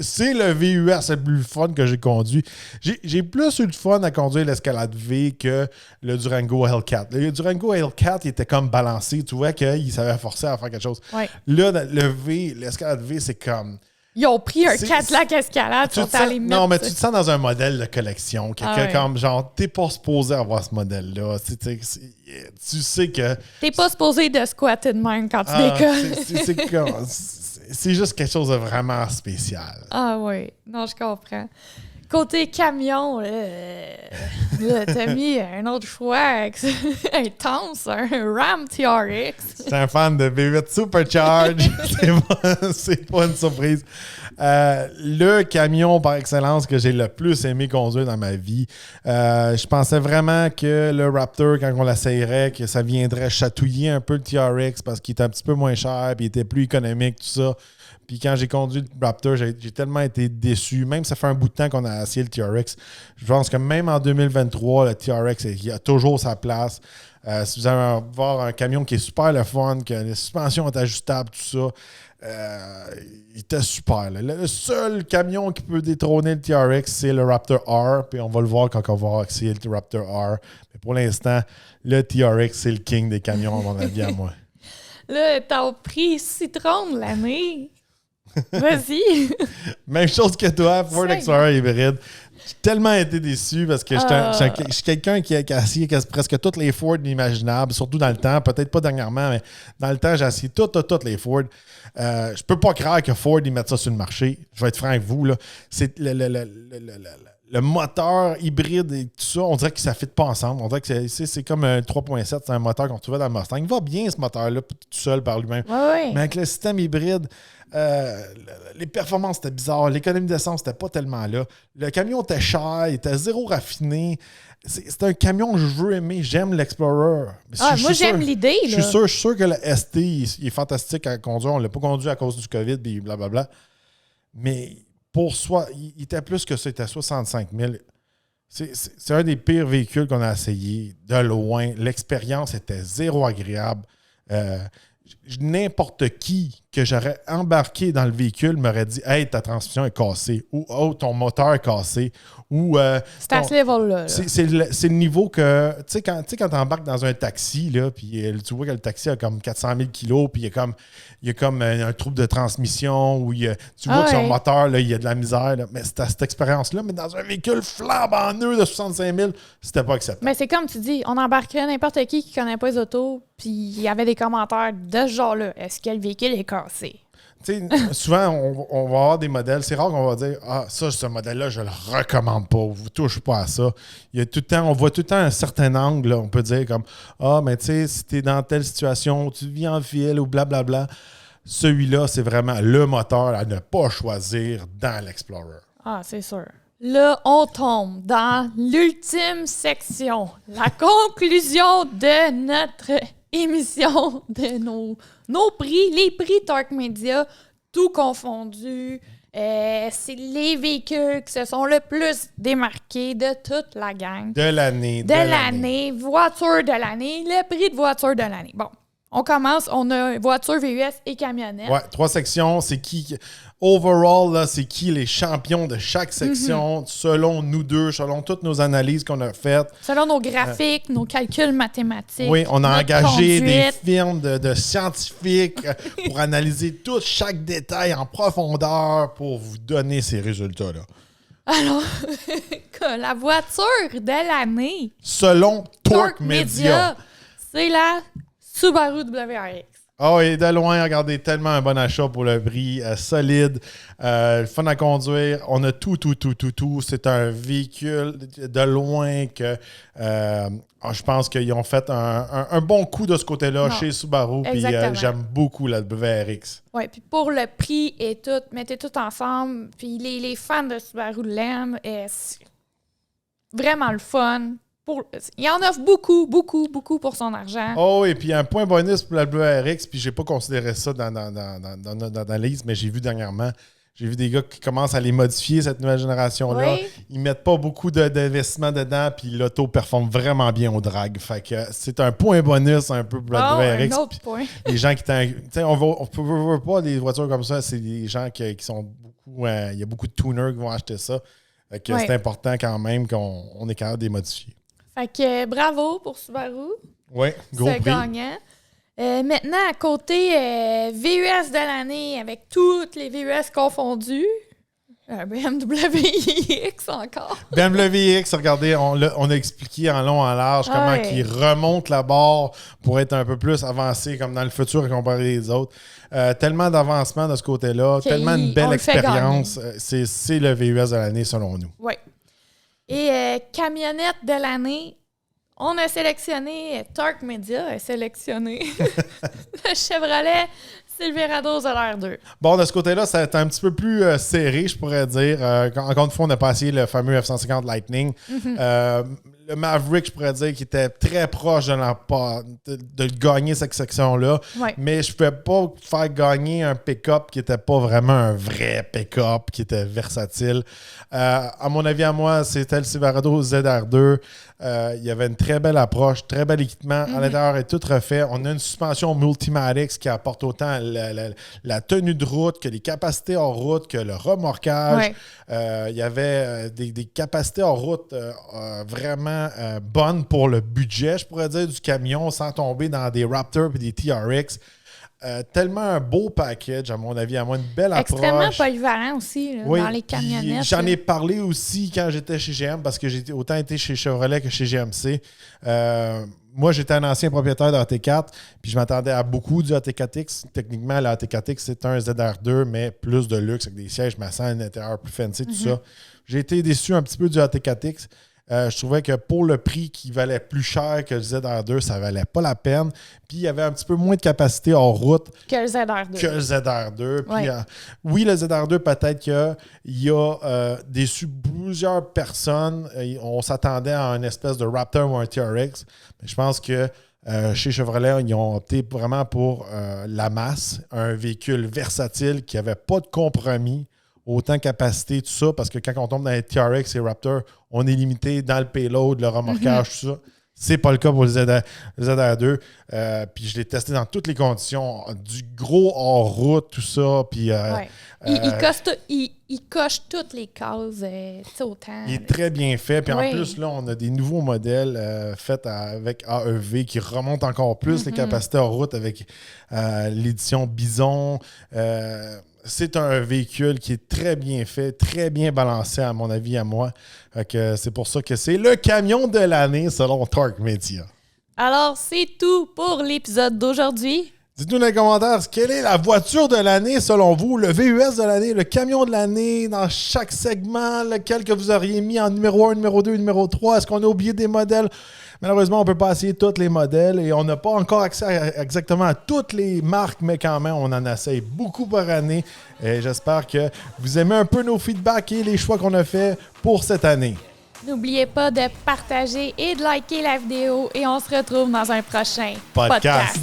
C'est le VUS le plus fun que j'ai conduit. J'ai plus eu de fun à conduire l'Escalade V que le Durango Hellcat. Le Durango Hellcat, il était comme balancé. Tu vois qu'il savait forcer à faire quelque chose.
Ouais.
Là, l'Escalade V, c'est comme...
Ils ont pris un Cadillac Escalade pour aller mettre...
Non, mais tu te sens dans un modèle de collection. Quelqu'un comme, genre, t'es pas supposé avoir ce modèle-là. Tu sais que...
T'es pas supposé de squatter de même quand tu décolles.
C'est juste quelque chose de vraiment spécial.
Ah oui, non, je comprends. Côté camion, t'as mis un autre choix intense, un Ram TRX.
Je suis un fan de V8 Supercharge. C'est pas une surprise. Le camion par excellence que j'ai le plus aimé conduire dans ma vie. Je pensais vraiment que le Raptor, quand on l'essayerait, que ça viendrait chatouiller un peu le TRX parce qu'il était un petit peu moins cher et il était plus économique, tout ça. Puis quand j'ai conduit le Raptor, j'ai tellement été déçu. Même ça fait un bout de temps qu'on a essayé le TRX. Je pense que même en 2023, le TRX, il a toujours sa place. Si vous allez voir un camion qui est super le fun, que les suspensions sont ajustables, tout ça, il était super. Là. Le seul camion qui peut détrôner le TRX, c'est le Raptor R. Puis on va le voir quand on va essayer le Raptor R. Mais pour l'instant, le TRX, c'est le king des camions, à mon avis, à moi.
Là, t'as pris citron de l'année. Vas-y!
Même chose que toi, Ford Explorer hybride. J'ai tellement été déçu parce que je suis quelqu'un qui a essayé presque toutes les Ford imaginables, surtout dans le temps. Peut-être pas dernièrement, mais dans le temps, j'ai essayé toutes les Ford. Je peux pas croire que Ford ils mettent ça sur le marché. Je vais être franc avec vous. Là. C'est le moteur hybride et tout ça, on dirait que ça ne fit pas ensemble. On dirait que c'est comme un 3.7, c'est un moteur qu'on trouvait dans le Mustang. Il va bien, ce moteur-là, tout seul par lui-même.
Ouais.
Mais avec le système hybride, les performances étaient bizarres. L'économie d'essence n'était pas tellement là. Le camion était cher, il était zéro raffiné. C'est un camion que je veux aimer. J'aime l'Explorer.
Moi, j'aime l'idée.
Je suis sûr que le ST, il est fantastique à conduire. On ne l'a pas conduit à cause du COVID et blablabla. Mais... pour soi, il était plus que ça, il était à 65 000. C'est un des pires véhicules qu'on a essayé de loin. L'expérience était zéro agréable. N'importe qui que j'aurais embarqué dans le véhicule m'aurait dit « Hey, ta transmission est cassée » ou « Oh, ton moteur est cassé » ou
c'est à ce level-là.
C'est le niveau que... Tu sais, quand tu embarques dans un taxi, là, puis tu vois que le taxi a comme 400 000 kilos, puis il y a comme un trouble de transmission, ou tu vois que son moteur, là, il y a de la misère. Là. Mais c'était cette expérience-là, mais dans un véhicule flambant neuf de 65 000, c'était pas acceptable.
Mais c'est comme tu dis, on embarquerait n'importe qui connaît pas les autos, puis il y avait des commentaires de ce genre-là. Est-ce que le véhicule est cassé?
Souvent, on va avoir des modèles. C'est rare qu'on va dire « Ah, ça, ce modèle-là, je le recommande pas. Vous ne touchez pas à ça. » Il y a tout le temps, on voit tout le temps un certain angle. Là, on peut dire comme « Ah, mais tu sais, si tu es dans telle situation, tu vis en ville ou blablabla. » Celui-là, c'est vraiment le moteur à ne pas choisir dans l'Explorer.
Ah, c'est sûr. Là, on tombe dans l'ultime section. La conclusion de notre émission de nos prix, les prix Torque Media, tout confondu. C'est les véhicules qui se sont le plus démarqués de toute la gang.
De l'année.
Voiture de l'année, le prix de voiture de l'année. Bon, on commence. On a voiture, VUS et camionnette.
Ouais, 3 sections. C'est qui... Overall, là, c'est qui les champions de chaque section, selon nous deux, selon toutes nos analyses qu'on a faites.
Selon nos graphiques, nos calculs mathématiques.
Oui, on a engagé
conduite.
des firmes de scientifiques pour analyser chaque détail en profondeur pour vous donner ces résultats-là.
Alors, la voiture de l'année,
selon Torque Media,
c'est la Subaru WRX.
Oh, et de loin, regardez, tellement un bon achat pour le prix, solide, fun à conduire. On a tout. C'est un véhicule de loin que je pense qu'ils ont fait un bon coup de ce côté-là chez Subaru. Puis j'aime beaucoup la WRX.
Oui, puis pour le prix et tout, mettez tout ensemble. Puis les fans de Subaru l'aiment. C'est vraiment le fun. Il en offre beaucoup pour son argent.
Oh, et puis un point bonus pour la WRX, puis j'ai pas considéré ça dans l'analyse, mais j'ai vu dernièrement, j'ai vu des gars qui commencent à les modifier, cette nouvelle génération-là. Oui. Ils mettent pas beaucoup d'investissement dedans, puis l'auto performe vraiment bien au drag. Fait que c'est un point bonus un peu pour la WRX.
Un autre point.
Les gens qui on veut pas des voitures comme ça, c'est des gens qui sont beaucoup... Il y a beaucoup de tuners qui vont acheter ça. Fait que c'est important quand même qu'on est capable de les modifier.
Fait que bravo pour Subaru.
Oui, gros prix.
Gagnant. Maintenant, à côté VUS de l'année, avec toutes les VUS confondues, BMW iX encore.
BMW iX, regardez, on a expliqué en long, en large comment il remonte la barre pour être un peu plus avancé comme dans le futur à comparer les autres. Tellement d'avancement de ce côté-là, tellement une belle expérience. C'est le VUS de l'année selon nous.
Oui. Et camionnette de l'année, on a sélectionné, Torque Media a sélectionné le Chevrolet Silverado ZR2.
Bon, de ce côté-là, ça a été un petit peu plus serré, je pourrais dire. Encore une fois, on a pas essayé le fameux F-150 Lightning. Le Maverick, je pourrais dire, qui était très proche de gagner cette section-là.
Ouais.
Mais je ne pouvais pas faire gagner un pick-up qui n'était pas vraiment un vrai pick-up, qui était versatile. À mon avis, à moi, c'était le Silverado ZR2. Il y avait une très belle approche, très bel équipement. À l'intérieur, est tout refait. On a une suspension Multimatix qui apporte autant la tenue de route que les capacités hors route, que le remorquage. Il y avait des capacités hors route vraiment bonnes pour le budget, je pourrais dire, du camion, sans tomber dans des Raptor et des TRX. Tellement un beau package, à mon avis, à moi, une belle approche.
Extrêmement polyvalent aussi, là, dans les camionnettes.
J'en ai parlé aussi quand j'étais chez GM, parce que j'ai autant été chez Chevrolet que chez GMC. Moi, j'étais un ancien propriétaire de AT4, puis je m'attendais à beaucoup du AT4X. Techniquement, la AT4X, c'est un ZR2, mais plus de luxe, avec des sièges massants, un intérieur plus fancy, tout ça. J'ai été déçu un petit peu du AT4X. Je trouvais que pour le prix qui valait plus cher que le ZR2, ça valait pas la peine. Puis il y avait un petit peu moins de capacité hors route
que le ZR2.
Puis, oui, le ZR2, peut-être qu'il y a déçu plusieurs personnes. On s'attendait à une espèce de Raptor ou un TRX. Mais je pense que chez Chevrolet, ils ont opté vraiment pour la masse, un véhicule versatile qui n'avait pas de compromis. Autant capacité, tout ça, parce que quand on tombe dans les TRX et Raptor, on est limité dans le payload, le remorquage, tout ça. C'est pas le cas pour le ZR2. Puis je l'ai testé dans toutes les conditions. Du gros hors-route, tout ça. Puis,
il coche toutes les cases autant.
Il est très bien fait. Puis en plus, là, on a des nouveaux modèles faits avec AEV qui remontent encore plus les capacités hors-route avec l'édition Bison. C'est un véhicule qui est très bien fait, très bien balancé, à mon avis, à moi. C'est pour ça que c'est le camion de l'année, selon Torque Media.
Alors, c'est tout pour l'épisode d'aujourd'hui.
Dites-nous dans les commentaires, quelle est la voiture de l'année, selon vous? Le VUS de l'année, le camion de l'année, dans chaque segment, lequel que vous auriez mis en numéro 1, numéro 2, numéro 3. Est-ce qu'on a oublié des modèles? Malheureusement, on ne peut pas essayer tous les modèles et on n'a pas encore accès exactement à toutes les marques, mais quand même, on en essaye beaucoup par année. Et j'espère que vous aimez un peu nos feedbacks et les choix qu'on a fait pour cette année.
N'oubliez pas de partager et de liker la vidéo et on se retrouve dans un prochain
podcast.